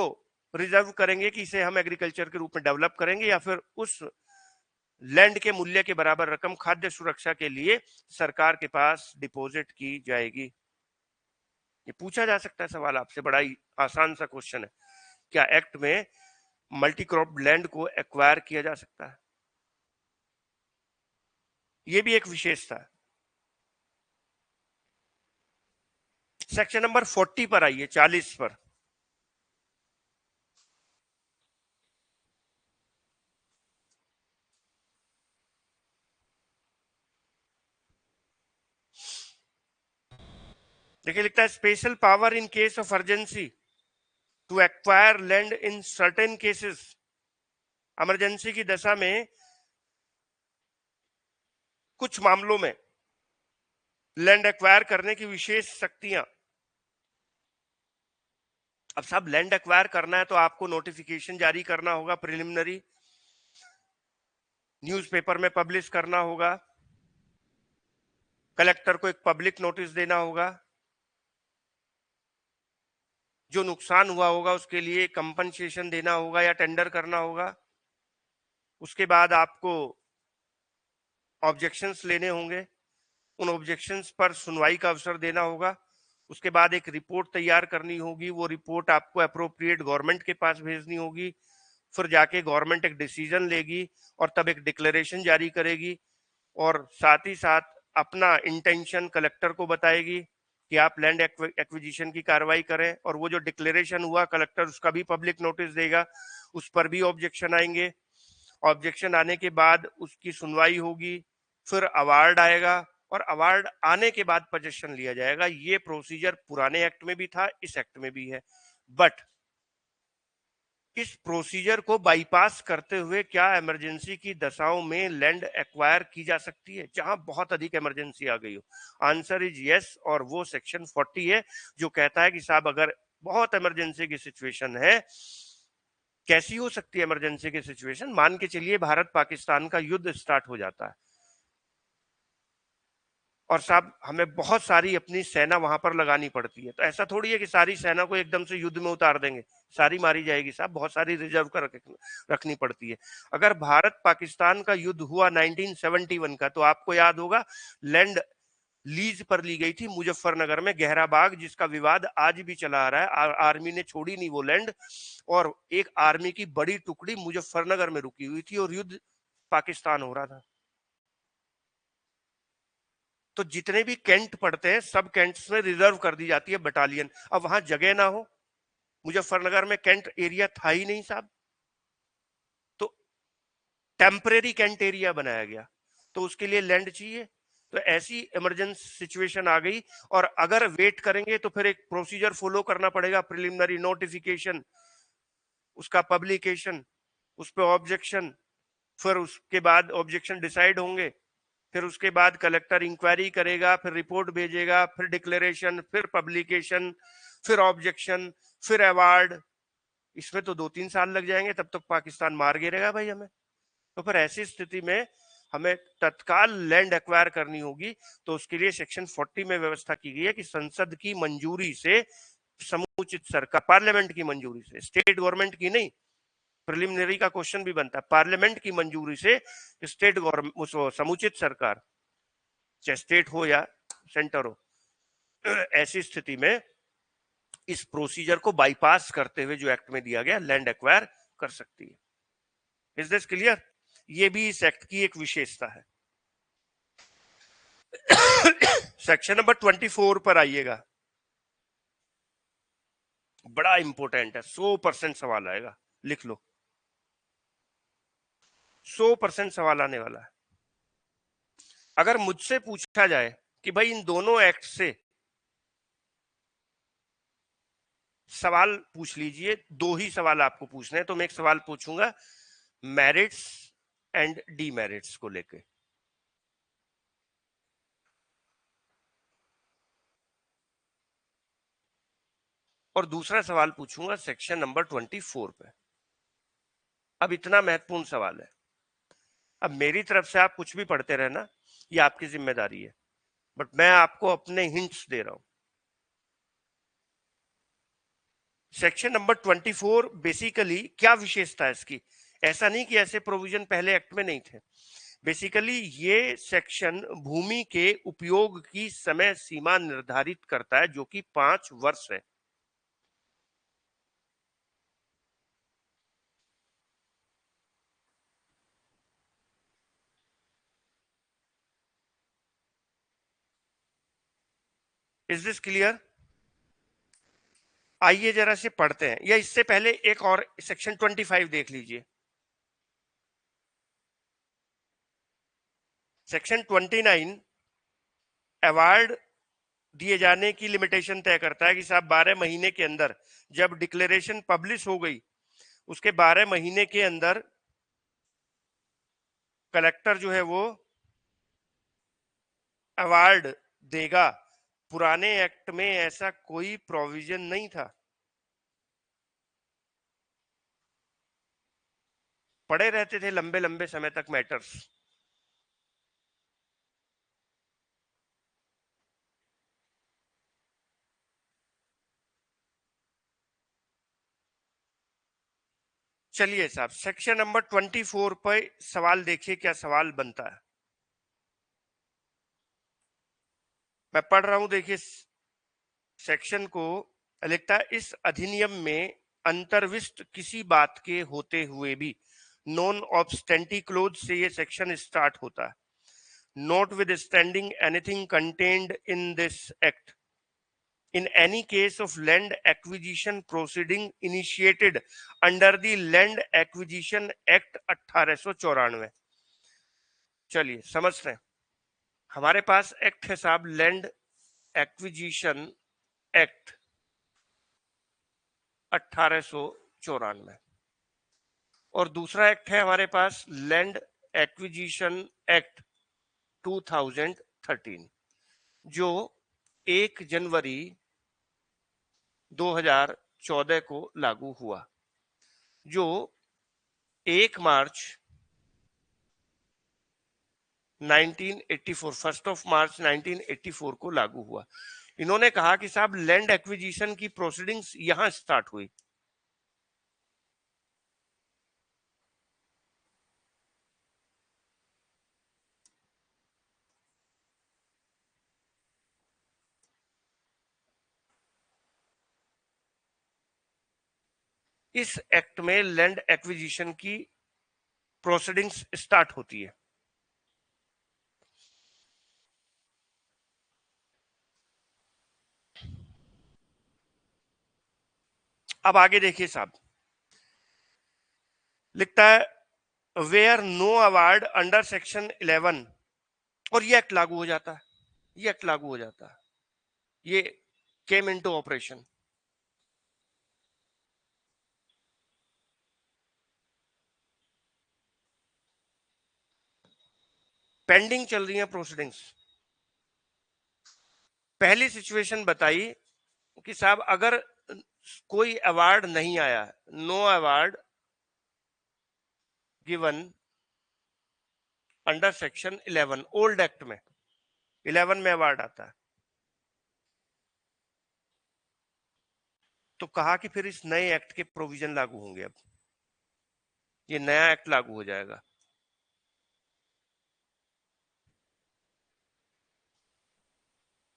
रिजर्व करेंगे कि इसे हम एग्रीकल्चर के रूप में डेवलप करेंगे, या फिर उस लैंड के मूल्य के बराबर रकम खाद्य सुरक्षा के लिए सरकार के पास डिपॉजिट की जाएगी। ये पूछा जा सकता है सवाल आपसे, बड़ा ही आसान सा क्वेश्चन है, क्या एक्ट में मल्टी क्रॉप लैंड को एक्वायर किया जा सकता है? ये भी एक विशेषता है। सेक्शन नंबर 40 पर आइए, 40 पर। देखिए लिखता है special power in case of urgency to acquire land in certain cases. Emergency की दशा में कुछ मामलों में लैंड एक्वायर करने की विशेष शक्तियां। अब साहब लैंड एक्वायर करना है तो आपको नोटिफिकेशन जारी करना होगा, प्रिलिमिनरी न्यूज़पेपर में पब्लिश करना होगा, कलेक्टर को एक पब्लिक नोटिस देना होगा, जो नुकसान हुआ होगा उसके लिए कंपनसेशन देना होगा या टेंडर करना होगा। उसके बाद आपको ऑब्जेक्शंस लेने होंगे, उन ऑब्जेक्शंस पर सुनवाई का अवसर देना होगा। उसके बाद एक रिपोर्ट तैयार करनी होगी, वो रिपोर्ट आपको अप्रोप्रिएट गवर्नमेंट के पास भेजनी होगी, फिर जाके गवर्नमेंट एक डिसीजन लेगी और तब एक डिक्लेरेशन जारी करेगी, और साथ ही साथ अपना इंटेंशन कलेक्टर को बताएगी कि आप लैंड एक्विजिशन की कार्रवाई करें। और वो जो डिक्लेरेशन हुआ कलेक्टर उसका भी पब्लिक नोटिस देगा, उस पर भी ऑब्जेक्शन आएंगे। ऑब्जेक्शन आने के बाद उसकी सुनवाई होगी, फिर अवार्ड आएगा, और अवार्ड आने के बाद पोजीशन लिया जाएगा। ये प्रोसीजर पुराने एक्ट में भी था, इस एक्ट में भी है। बट इस प्रोसीजर को बाईपास करते हुए क्या इमरजेंसी की दशाओं में लैंड एक्वायर की जा सकती है जहां बहुत अधिक इमरजेंसी आ गई हो? आंसर इज यस, और वो सेक्शन 40 है जो कहता है कि साहब अगर बहुत इमरजेंसी की सिचुएशन है, कैसी हो सकती है इमरजेंसी की सिचुएशन? मान के चलिए भारत पाकिस्तान का युद्ध स्टार्ट हो जाता है और साहब हमें बहुत सारी अपनी सेना वहां पर लगानी पड़ती है, तो ऐसा थोड़ी है कि सारी सेना को एकदम से युद्ध में उतार देंगे, सारी मारी जाएगी साहब, बहुत सारी रिजर्व कर रखनी पड़ती है। अगर भारत पाकिस्तान का युद्ध हुआ 1971 का, तो आपको याद होगा लैंड लीज पर ली गई थी मुजफ्फरनगर में, गहरा बाग, जिसका विवाद आज भी चला आ रहा है। आर्मी ने छोड़ी नहीं वो लैंड, और एक आर्मी की बड़ी टुकड़ी मुजफ्फरनगर में रुकी हुई थी और युद्ध पाकिस्तान हो रहा था। तो जितने भी कैंट पड़ते हैं सब कैंट्स में रिजर्व कर दी जाती है बटालियन। अब वहां जगह ना हो, मुजफ्फरनगर में कैंट एरिया था ही नहीं साहब, तो टेम्परेरी कैंट एरिया बनाया गया, तो उसके लिए लैंड चाहिए। तो ऐसी इमरजेंसी सिचुएशन आ गई, और अगर वेट करेंगे तो फिर एक प्रोसीजर फॉलो करना पड़ेगा, प्रिलिमिनरी नोटिफिकेशन, उसका पब्लिकेशन, उस पर ऑब्जेक्शन, फिर उसके बाद ऑब्जेक्शन डिसाइड होंगे, फिर उसके बाद कलेक्टर इंक्वायरी करेगा, फिर रिपोर्ट भेजेगा, फिर डिक्लेरेशन, फिर पब्लिकेशन, फिर ऑब्जेक्शन, फिर अवार्ड। इसमें तो 2-3 साल लग जाएंगे, तब तक पाकिस्तान मार गिरेगा भाई हमें। तो फिर ऐसी स्थिति में हमें तत्काल लैंड एक्वायर करनी होगी, तो उसके लिए सेक्शन 40 में व्यवस्था की गई है कि संसद की मंजूरी से समुचित सरकार, पार्लियामेंट की मंजूरी से, स्टेट गवर्नमेंट की नहीं, प्रिलिमिनरी का क्वेश्चन भी बनता है, पार्लियामेंट की मंजूरी से स्टेट गवर्नमेंट, समुचित सरकार चाहे स्टेट हो या सेंटर हो, ऐसी स्थिति में इस प्रोसीजर को बाईपास करते हुए जो एक्ट में दिया गया लैंड एक्वायर कर सकती है। Is this clear? ये भी इस एक्ट की एक विशेषता है। सेक्शन नंबर 24 पर आइएगा, बड़ा इंपॉर्टेंट है, 100% सवाल आएगा, लिख लो, 100% सवाल आने वाला है। अगर मुझसे पूछा जाए कि भाई इन दोनों एक्ट से सवाल पूछ लीजिए, दो ही सवाल आपको पूछने हैं, तो मैं एक सवाल पूछूंगा मेरिट्स एंड डीमेरिट्स को लेके, और दूसरा सवाल पूछूंगा सेक्शन नंबर 24 पे। अब इतना महत्वपूर्ण सवाल है। अब मेरी तरफ से आप कुछ भी पढ़ते रहना, ये आपकी जिम्मेदारी है, बट मैं आपको अपने हिंट्स दे रहा हूं। सेक्शन नंबर 24 बेसिकली क्या विशेषता है इसकी? ऐसा नहीं कि ऐसे प्रोविजन पहले एक्ट में नहीं थे। बेसिकली ये सेक्शन भूमि के उपयोग की समय सीमा निर्धारित करता है, जो कि 5 वर्ष है। Is this clear? आइए जरा से पढ़ते हैं, या इससे पहले एक और सेक्शन 25 देख लीजिए। सेक्शन 29 अवार्ड दिए जाने की लिमिटेशन तय करता है कि साहब 12 महीने के अंदर, जब डिक्लेरेशन पब्लिश हो गई उसके 12 महीने के अंदर कलेक्टर जो है वो अवार्ड देगा। पुराने एक्ट में ऐसा कोई प्रोविजन नहीं था। पड़े रहते थे लंबे लंबे समय तक मैटर्स। चलिए साहब, सेक्शन नंबर 24 पर सवाल देखिए क्या सवाल बनता है। मैं पढ़ रहा हूं, देखिए सेक्शन को। लिखता है, इस अधिनियम में अंतर्विष्ट किसी बात के होते हुए भी, नॉन ऑब्स्टेंटी क्लोज से ये सेक्शन स्टार्ट होता है। Not with standing anything contained in this act, in any case of land acquisition proceeding initiated under the Land Acquisition Act 1894। चलिए समझते हैं। हमारे पास एक्ट है साहब लैंड एक्विजिशन एक्ट 1894, और दूसरा एक्ट है हमारे पास लैंड एक्विजिशन एक्ट 2013, जो 1 जनवरी 2014 को लागू हुआ, जो 1 मार्च 1984, 1 मार्च 1984 को लागू हुआ। इन्होंने कहा कि साहब लैंड एक्विजिशन की प्रोसीडिंग्स यहां स्टार्ट हुई। इस एक्ट में लैंड एक्विजिशन की प्रोसीडिंग्स स्टार्ट होती है। अब आगे देखिए साहब, लिखता है where no award under section 11, और ये एक्ट लागू हो जाता है। ये एक्ट लागू हो जाता है, ये केम इनटू ऑपरेशन। पेंडिंग चल रही है प्रोसीडिंग्स। पहली सिचुएशन बताई कि साहब अगर कोई अवार्ड नहीं आया, no award given under section 11, old act में 11 में अवार्ड आता है, तो कहा कि फिर इस नए एक्ट के प्रोविजन लागू होंगे। अब ये नया एक्ट लागू हो जाएगा।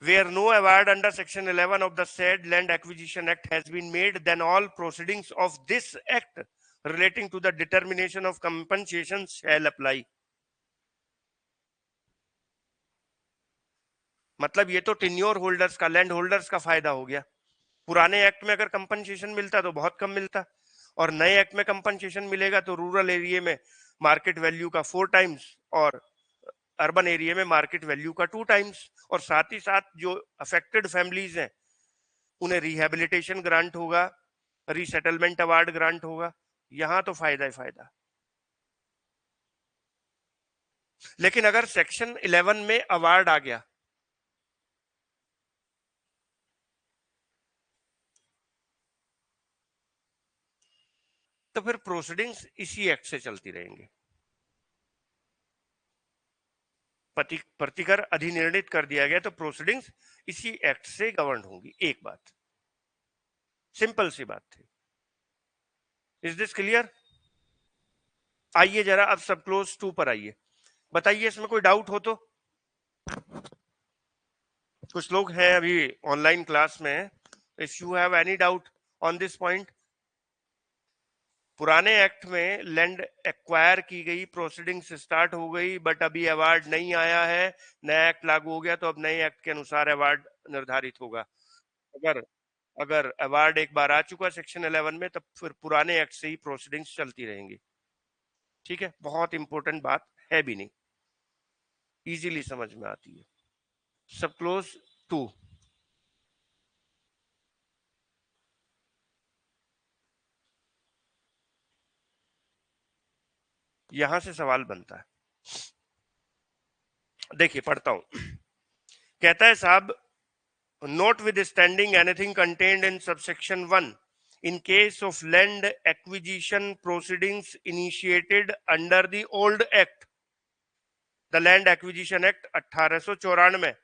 Where no award under Section 11 of the said Land Acquisition Act has been made, then all proceedings of this act relating to the determination of compensation shall apply. मतलब ये तो टेन्योर होल्डर्स का, land holders का फायदा हो गया। पुराने act में अगर कंपनसेशन मिलता तो बहुत कम मिलता, और नए एक्ट में कंपनसेशन मिलेगा तो रूरल एरिया में मार्केट वैल्यू का 4 टाइम्स और अर्बन एरिया में मार्केट वैल्यू का 2 टाइम्स। और साथ ही साथ जो अफेक्टेड फैमिलीज हैं उन्हें रिहेबिलिटेशन ग्रांट होगा, रीसेटलमेंट अवार्ड ग्रांट होगा। यहां तो फायदा ही फायदा। लेकिन अगर सेक्शन 11 में अवार्ड आ गया तो फिर प्रोसीडिंग्स इसी एक्ट से चलती रहेंगी। प्रतिकर अधिनिर्णित कर दिया गया तो प्रोसीडिंग्स इसी एक्ट से गवर्न होंगी। एक बात, सिंपल सी बात थी। Is this clear? आइए जरा अब सब क्लोज 2 पर आइए, बताइए इसमें कोई डाउट हो तो। कुछ लोग हैं अभी ऑनलाइन क्लास में। If you have any doubt on this point. पुराने एक्ट में लैंड एक्वायर की गई, प्रोसीडिंग्स स्टार्ट हो गई, बट अभी अवार्ड नहीं आया है, नया एक्ट लागू हो गया तो अब नए एक्ट के अनुसार अवार्ड निर्धारित होगा। अगर अगर अवार्ड एक बार आ चुका सेक्शन 11 में तब फिर पुराने एक्ट से ही प्रोसीडिंग्स चलती रहेंगी। ठीक है, बहुत इंपॉर्टेंट बात है भी नहीं, इजीली समझ में आती है। सब क्लोज 2। यहां से सवाल बनता है, देखिए पढ़ता हूं। कहता है साहब, notwithstanding anything contained in subsection 1, in case of land acquisition proceedings initiated under the old act, the Land Acquisition Act 1894,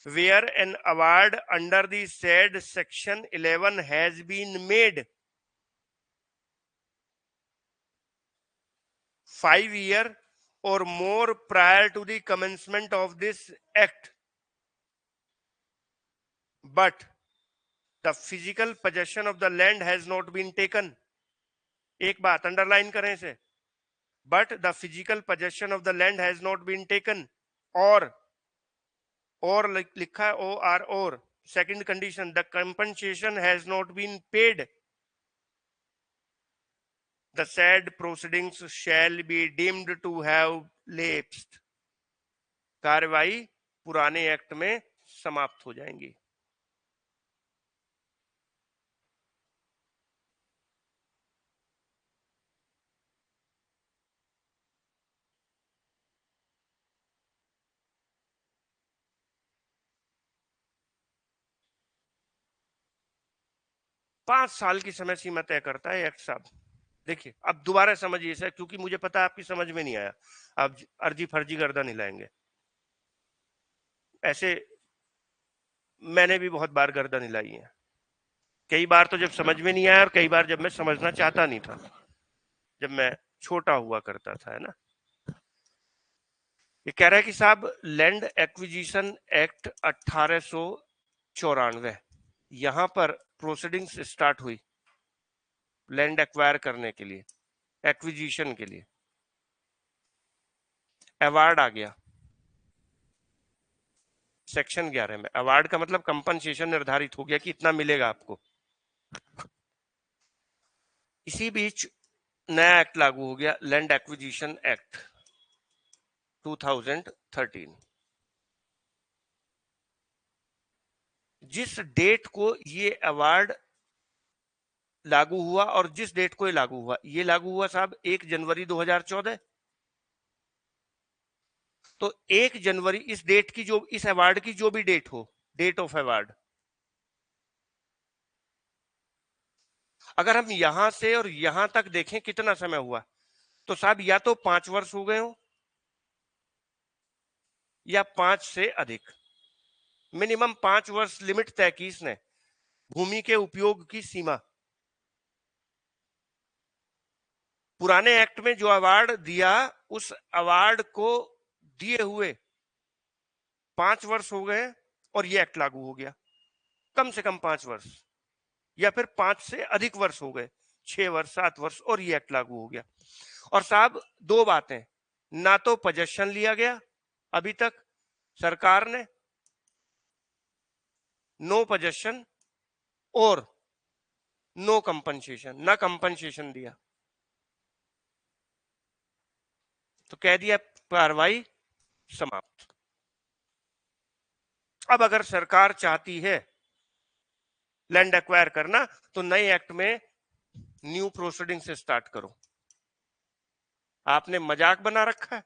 where an award under the said section 11 has been made 5 years or more prior to the commencement of this act, but the physical possession of the land has not been taken. एक बात underline करें इसे, but the physical possession of the land has not been taken, or लिखा है or second condition, the compensation has not been paid, the said proceedings shall be deemed to have lapsed. कार्रवाई पुराने act में समाप्त हो जाएंगी। पांच साल की समय सीमा तय करता है एक्ट साहब। देखिए अब दोबारा समझिए सर, क्योंकि मुझे पता है आपकी समझ में नहीं आया, आप अर्जी फर्जी गर्दन हिलाएंगे। ऐसे मैंने भी बहुत बार गर्दन हिलाई है, कई बार तो जब समझ में नहीं आया और कई बार जब मैं समझना चाहता नहीं था, जब मैं छोटा हुआ करता था, है ना। ये कह रहा है कि साहब लैंड एक्विजिशन एक्ट 1894, यहां पर प्रोसीडिंग्स स्टार्ट हुई लैंड एक्वायर करने के लिए, एक्विजिशन के लिए। अवार्ड आ गया सेक्शन 11 में। अवार्ड का मतलब कंपनसेशन निर्धारित हो गया कि इतना मिलेगा आपको। इसी बीच नया एक्ट लागू हो गया, लैंड एक्विजिशन एक्ट 2013। जिस डेट को ये अवार्ड लागू हुआ और जिस डेट को ये लागू हुआ, ये लागू हुआ साहब 1 जनवरी 2014। तो 1 जनवरी इस डेट की, जो इस अवार्ड की जो भी डेट हो, डेट ऑफ अवार्ड, अगर हम यहां से और यहां तक देखें कितना समय हुआ, तो साहब या तो 5 वर्ष हो गए हो या 5 से अधिक। मिनिमम 5 वर्ष लिमिट तय की इसने भूमि के उपयोग की सीमा। पुराने एक्ट में जो अवार्ड दिया, उस अवार्ड को दिए हुए 5 वर्ष हो गए और ये एक्ट लागू हो गया, कम से कम 5 वर्ष या फिर 5 से अधिक वर्ष हो गए, 6 वर्ष 7 वर्ष, और ये एक्ट लागू हो गया। और साहब दो बातें, ना तो पोजेशन लिया गया अभी तक सरकार ने, नो पोजेशन, और नो कंपनसेशन, ना कंपनसेशन दिया, तो कह दिया कार्रवाई समाप्त। अब अगर सरकार चाहती है लैंड एक्वायर करना तो नए एक्ट में न्यू प्रोसीडिंग से स्टार्ट करो। आपने मजाक बना रखा है,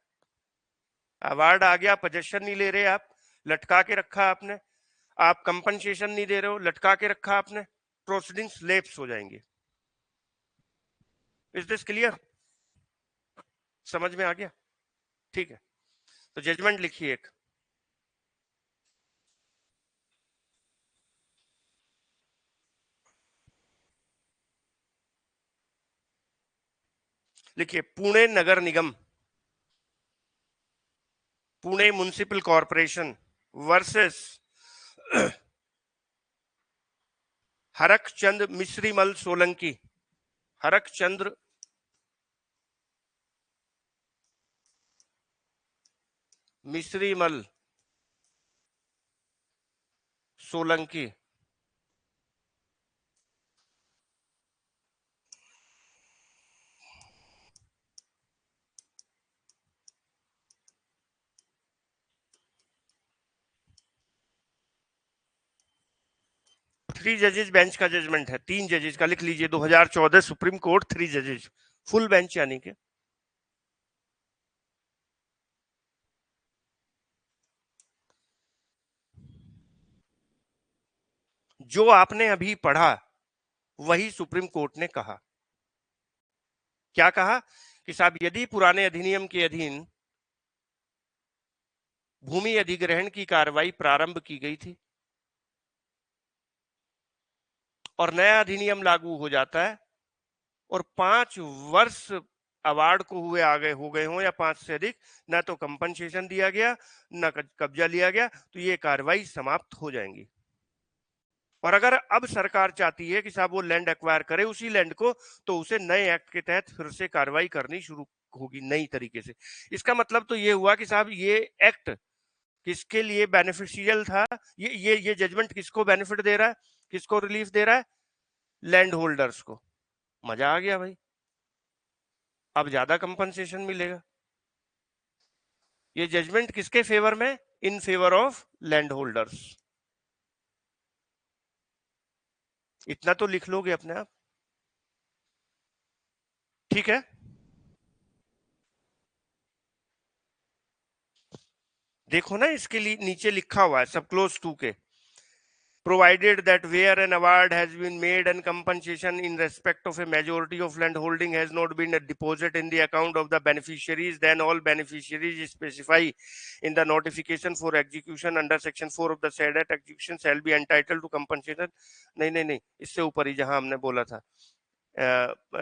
अवार्ड आ गया, पोजेशन नहीं ले रहे आप, लटका के रखा आपने, आप कंपनसेशन नहीं दे रहे हो, लटका के रखा आपने, प्रोसीडिंग्स लेप्स हो जाएंगे। Is this clear? समझ में आ गया? ठीक है, तो जजमेंट लिखिए एक। लिखिए, पुणे नगर निगम, Pune municipal corporation versus Harakchand Mishrimal Solanki, Harakchandra Mishrimal Solanki, three जजेस बेंच का जजमेंट है, 3 जजेस का, लिख लीजिए 2014 सुप्रीम कोर्ट, 3 जजेस, फुल बेंच यानी कि। जो आपने अभी पढ़ा वही सुप्रीम कोर्ट ने कहा। क्या कहा? कि साहब यदि पुराने अधिनियम के अधीन भूमि अधिग्रहण की कार्रवाई प्रारंभ की गई थी और नया अधिनियम लागू हो जाता है और 5 वर्ष अवार्ड को हुए आगे हो गए हों या 5 से अधिक, ना तो कंपनसेशन दिया गया ना कब्जा लिया गया, तो ये कार्रवाई समाप्त हो जाएंगी। और अगर अब सरकार चाहती है कि साहब वो लैंड एक्वायर करे उसी लैंड को, तो उसे नए एक्ट के तहत फिर से कार्रवाई करनी शुरू होगी नई तरीके से। इसका मतलब तो ये हुआ कि साहब ये एक्ट किसके लिए बेनिफिशियल था, ये जजमेंट किसको बेनिफिट दे रहा है, किसको रिलीफ दे रहा है? लैंड होल्डर्स को। मजा आ गया भाई, अब ज्यादा कंपनसेशन मिलेगा। ये जजमेंट किसके फेवर में? In favour of land holders. इतना तो लिख लोगे अपने आप, ठीक है? देखो ना, इसके लिए नीचे लिखा हुआ है सब क्लोज 2 के, provided that where an award has been made and compensation in respect of a majority of land holding has not been a deposit in the account of the beneficiaries, then all beneficiaries specify in the notification for execution under section 4 of the said act execution shall be entitled to compensation। नहीं, इससे ऊपर ही जहां हमने बोला था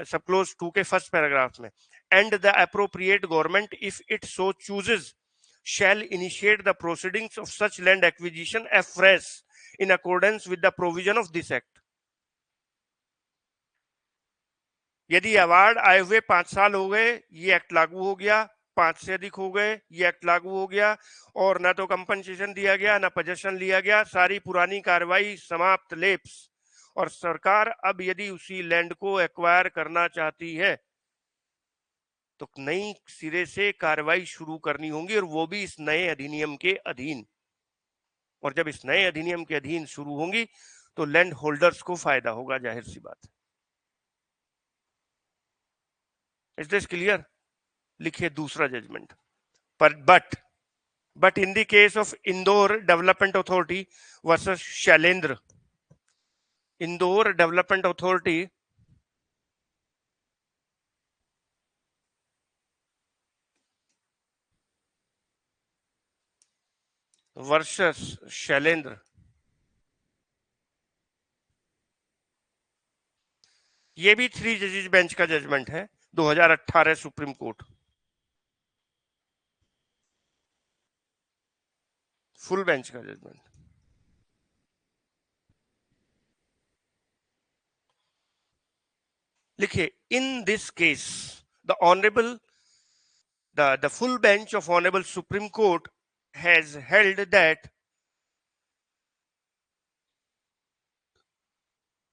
सब close 2 के first paragraph में, and the appropriate government if it so chooses shall initiate the proceedings of such land acquisition afresh in accordance with the provision of this act। यदि अवार्ड आए हुए 5 साल हो गए, ये एक्ट लागू हो गया, 5 से अधिक हो गए, ये एक्ट लागू हो गया, और ना तो कंपनसेशन दिया गया ना पोजेशन लिया गया, सारी पुरानी कार्रवाई समाप्त, लेप्स। और सरकार अब यदि उसी लैंड को एक्वायर करना चाहती है तो नई सिरे से कार्रवाई शुरू करनी होगी, और वो भी इस नए अधिनियम के अधीन। और जब इस नए अधिनियम के अधीन शुरू होंगी तो लैंड होल्डर्स को फायदा होगा, जाहिर सी बात है। Is this clear? लिखिए दूसरा जजमेंट। पर but in the case of Indore development authority versus Shailendra, Indore development authority versus Shailendra, ये भी 3 जजेस बेंच का जजमेंट है, 2018 सुप्रीम कोर्ट, फुल बेंच का जजमेंट। लिखिए, in this case the honourable the full bench of Honorable Supreme Court has held that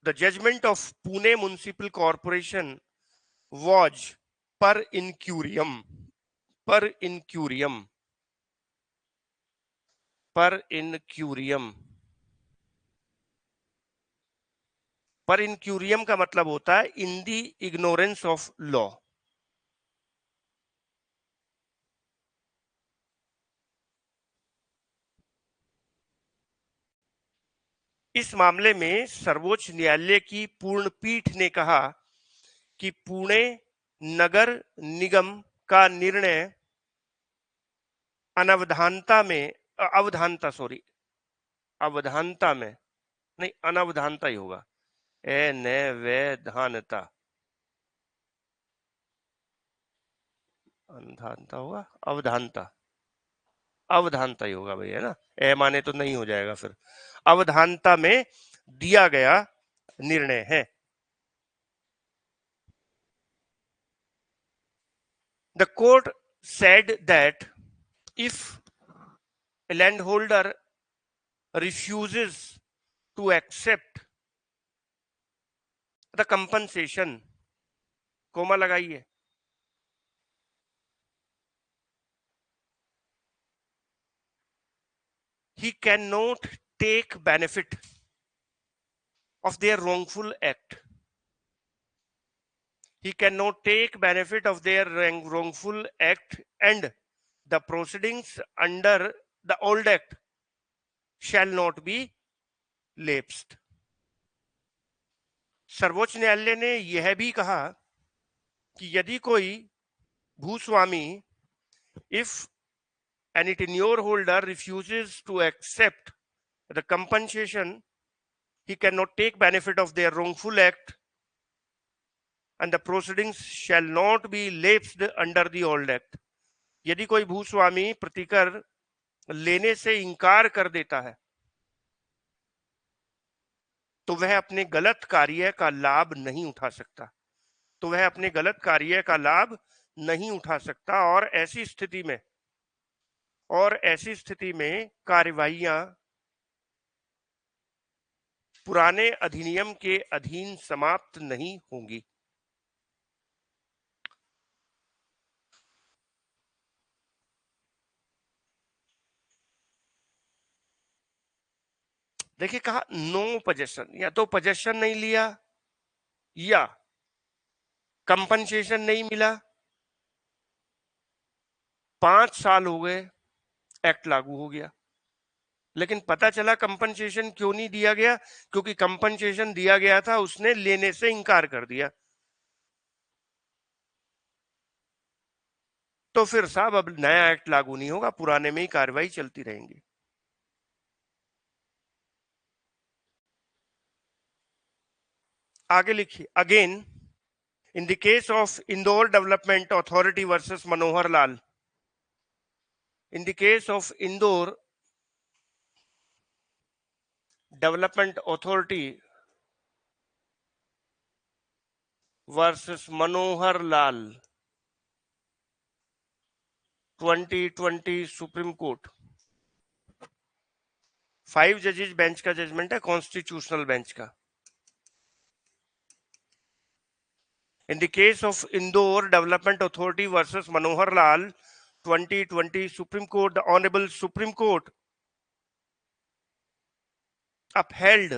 the judgment of Pune Municipal Corporation was per incurium, per incurium, per incurium. पर incurium का मतलब होता है in the ignorance of law. इस मामले में सर्वोच्च न्यायालय की पूर्ण पीठ ने कहा कि पुणे नगर निगम का निर्णय अनवधानता में अवधानता सॉरी अवधानता में नहीं, अनवधानता ही होगा, अनवैधानता, अनधानता होगा, अवधानता, अवधानता ही होगा भाई, है ना, ए माने तो नहीं हो जाएगा फिर, अवधानता में दिया गया निर्णय है. The court said that if a landholder refuses to accept the compensation, comma लगाइए, he cannot take benefit of their wrongful act. He cannot take benefit of their wrongful act, and the proceedings under the old act shall not be lapsed. सर्वोच्च न्यायालय ने यह भी कहा कि यदि कोई भूस्वामी, if any tenure holder refuses to accept the compensation, he cannot take benefit of their wrongful act, and the proceedings shall not be lapsed under the old act. यदि कोई भूस्वामी प्रतिकर लेने से इंकार कर देता है तो वह अपने गलत कार्य का लाभ नहीं उठा सकता, तो वह अपने गलत कार्य का लाभ नहीं उठा सकता, और ऐसी स्थिति में कार्यवाहियां पुराने अधिनियम के अधीन समाप्त नहीं होंगी. देखिए, कहा नो पोजेशन, या तो पोजेशन नहीं लिया या कंपनसेशन नहीं मिला, 5 साल हो गए, एक्ट लागू हो गया, लेकिन पता चला कंपनसेशन क्यों नहीं दिया गया, क्योंकि कंपनसेशन दिया गया था, उसने लेने से इंकार कर दिया. तो फिर साहब अब नया एक्ट लागू नहीं होगा, पुराने में ही कार्रवाई चलती रहेंगी. आगे लिखिए, again in the case of Indore development authority versus Manohar Lal, in the case of Indore development authority versus Manohar Lal 2020 supreme court, 5 जजेस बेंच का जजमेंट है, कॉन्स्टिट्यूशनल बेंच का. In the case of Indore Development Authority versus Manohar Lal 2020 Supreme Court, the Honorable Supreme Court upheld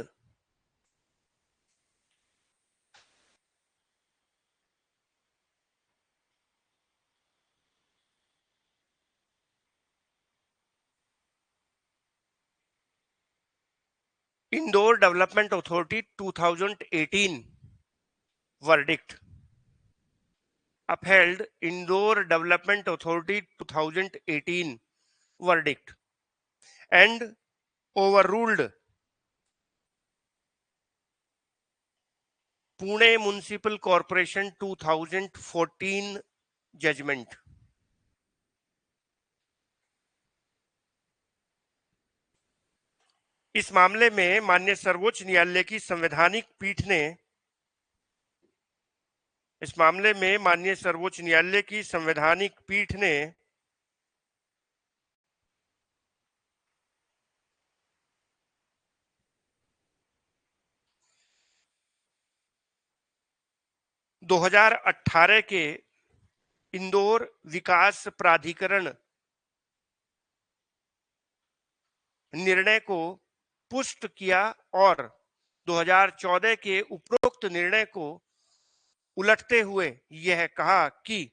Indore Development Authority 2018 verdict, upheld Indore Development Authority 2018 verdict, and overruled Pune Municipal Corporation 2014 judgment. इस मामले में माननीय सर्वोच्च न्यायालय की संवैधानिक पीठ ने इस मामले में माननीय सर्वोच्च न्यायालय की संवैधानिक पीठ ने दो 2018 के इंदौर विकास प्राधिकरण निर्णय को पुष्ट किया और 2014 के उपरोक्त निर्णय को उलटते हुए यह कहा कि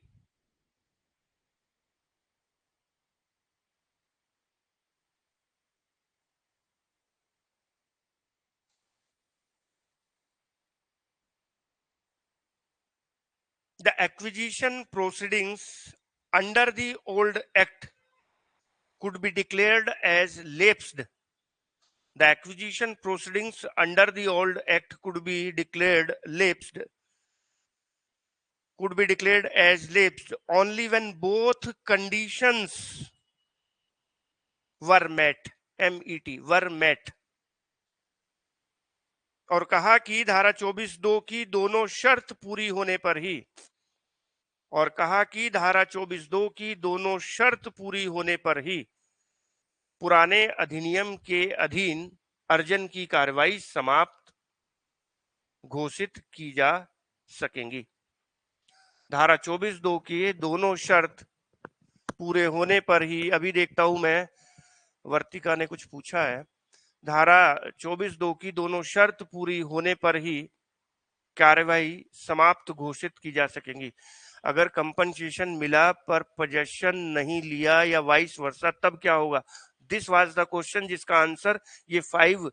the acquisition proceedings under the old act could be declared as lapsed. The acquisition proceedings under the old act could be declared as lapsed only when both conditions were met. MET were met. और कहा कि धारा 24(2) की दोनों शर्त पूरी होने पर ही पुराने अधिनियम के अधीन अर्जन की कार्रवाई समाप्त घोषित की जा सकेंगी। धारा 24(2) की दोनों शर्त पूरे होने पर ही, अभी देखता हूं मैं, वर्तिका ने कुछ पूछा है, धारा 24(2) की दोनों शर्त पूरी होने पर ही कार्रवाई समाप्त घोषित की जा सकेंगी। अगर कंपनसेशन मिला पर पोजेशन नहीं लिया या वाइस वर्सा, तब क्या होगा? दिस वाज द क्वेश्चन जिसका आंसर ये 5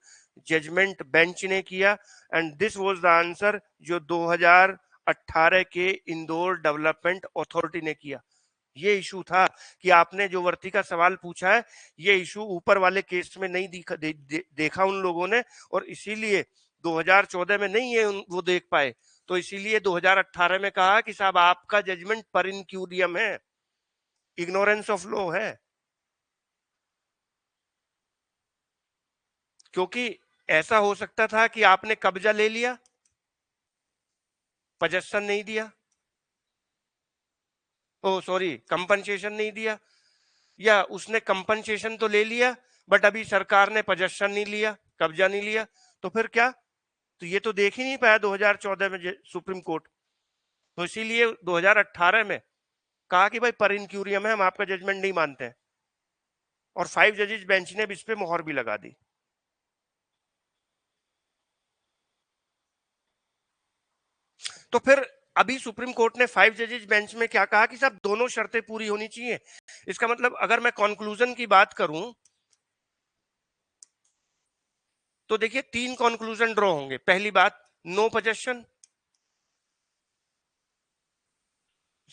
जजमेंट बेंच ने किया and this was the answer जो 2018 के इंदौर डेवलपमेंट अथॉरिटी ने किया। ये इशू था कि आपने जो वर्तिका सवाल पूछा है, ये इशू ऊपर वाले केस में नहीं देखा उन लोगों ने, और इसीलिए 2014 में नहीं है वो देख पाए, तो इसीलिए 2018 में कहा कि साहब आपका जजमेंट पर इनक्यूरियम है, इग्नोरेंस ऑफ लॉ है। क्योंकि ऐसा हो सकता था कि आपने कब्जा ले लिया, पोजेशन नहीं दिया, कंपनसेशन नहीं दिया, या उसने कंपनसेशन तो ले लिया बट अभी सरकार ने पोजेशन नहीं लिया, कब्जा नहीं लिया, तो फिर क्या? तो ये तो देख ही नहीं पाया 2014 में सुप्रीम कोर्ट। तो इसीलिए 2018 में कहा कि भाई पर इनक्यूरियम है, हम आपका जजमेंट नहीं मानते हैं, और 5 जजेस बेंच ने भी इस पे मोहर भी लगा दी। तो फिर अभी सुप्रीम कोर्ट ने 5 जजेस बेंच में क्या कहा कि साहब दोनों शर्तें पूरी होनी चाहिए। इसका मतलब अगर मैं कंक्लूजन की बात करूं तो देखिए 3 कंक्लूजन ड्रॉ होंगे। पहली बात, नो पोजेशन,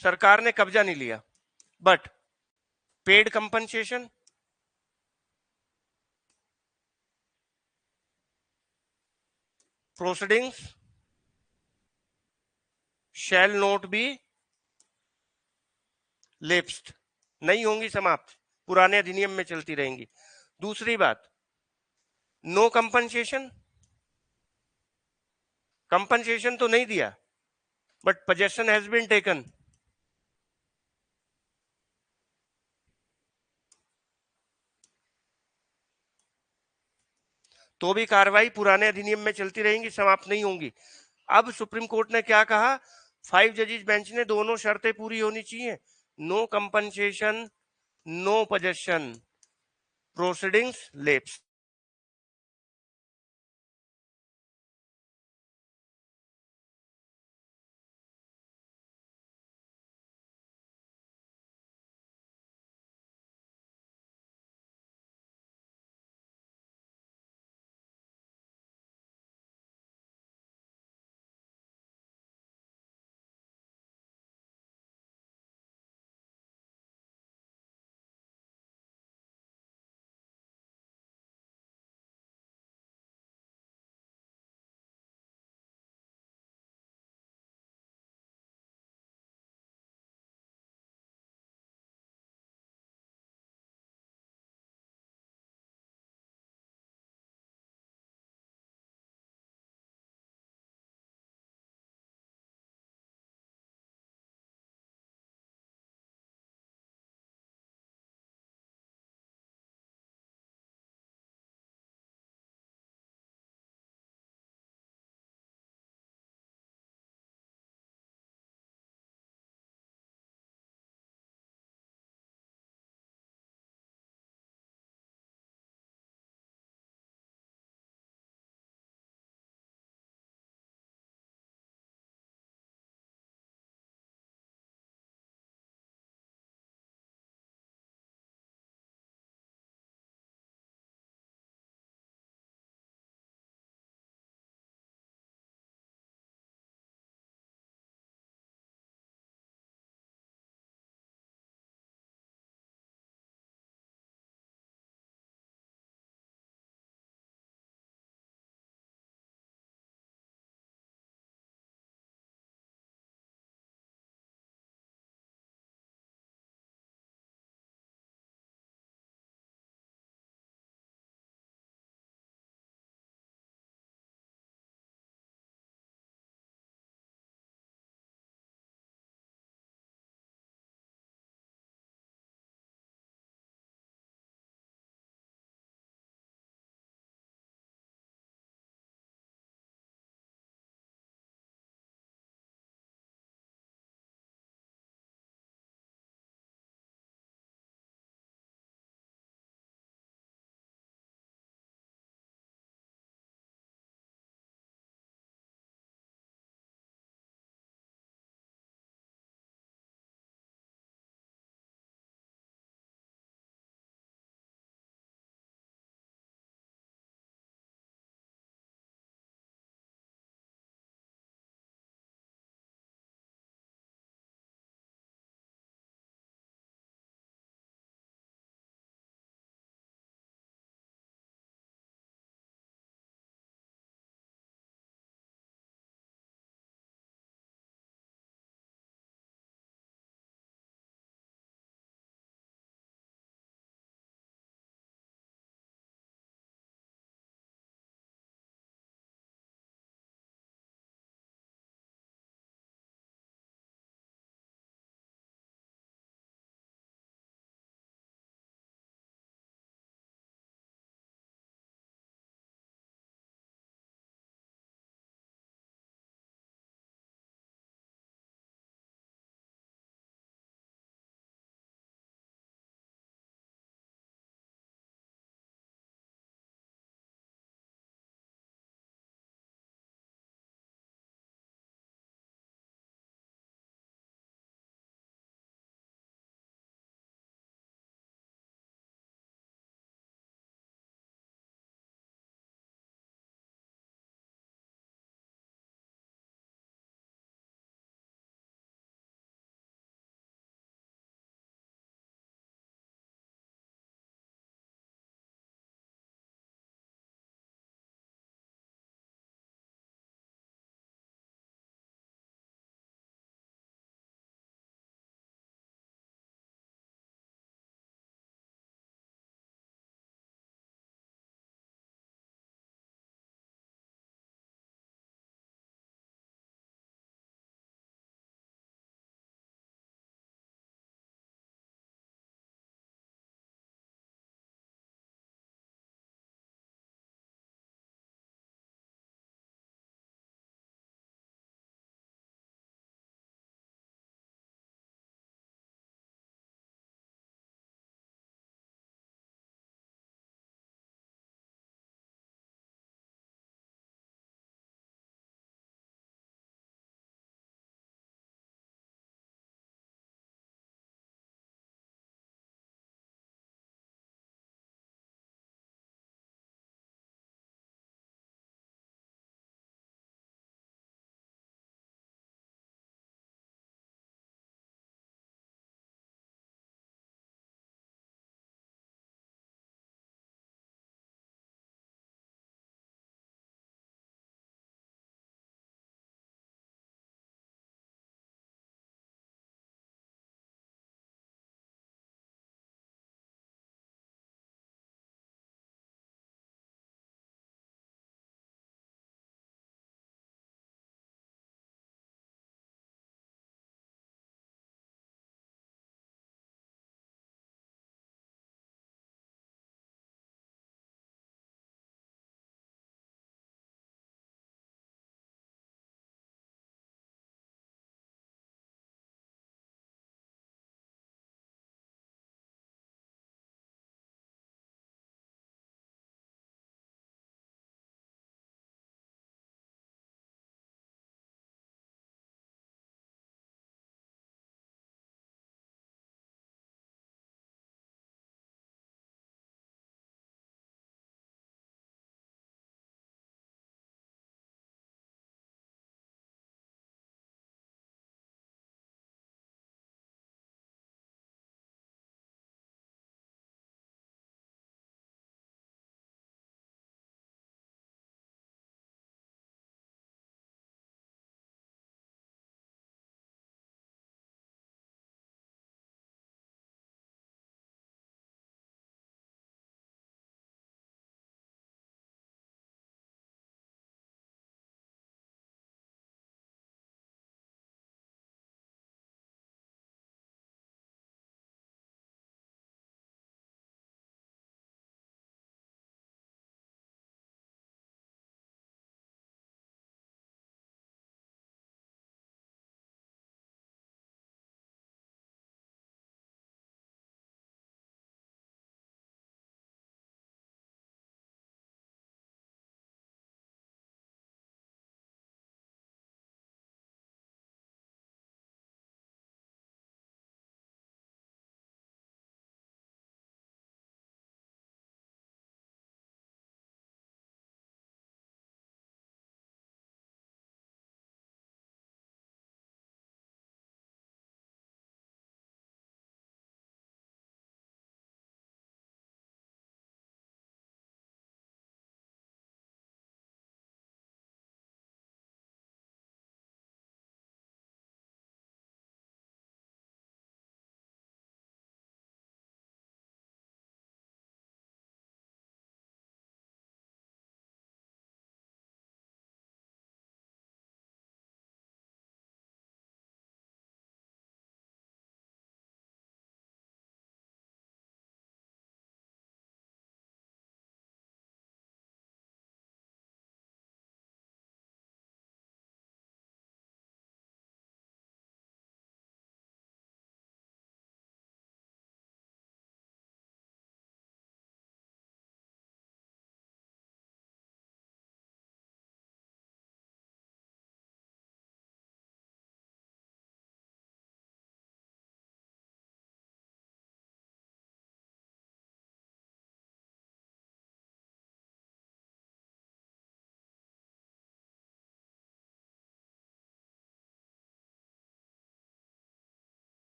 सरकार ने कब्जा नहीं लिया, but paid compensation, proceedings shall not be lapsed, नहीं होंगी समाप्त, पुराने अधिनियम में चलती रहेंगी। दूसरी बात, नो कंपनसेशन, कंपनसेशन तो नहीं दिया but possession has been taken, तो भी कार्रवाई पुराने अधिनियम में चलती रहेंगी, समाप्त नहीं होंगी। अब सुप्रीम कोर्ट ने क्या कहा? 5 जजेस बेंच ने दोनों शर्तें पूरी होनी चाहिए, no compensation, no possession, proceedings lapse.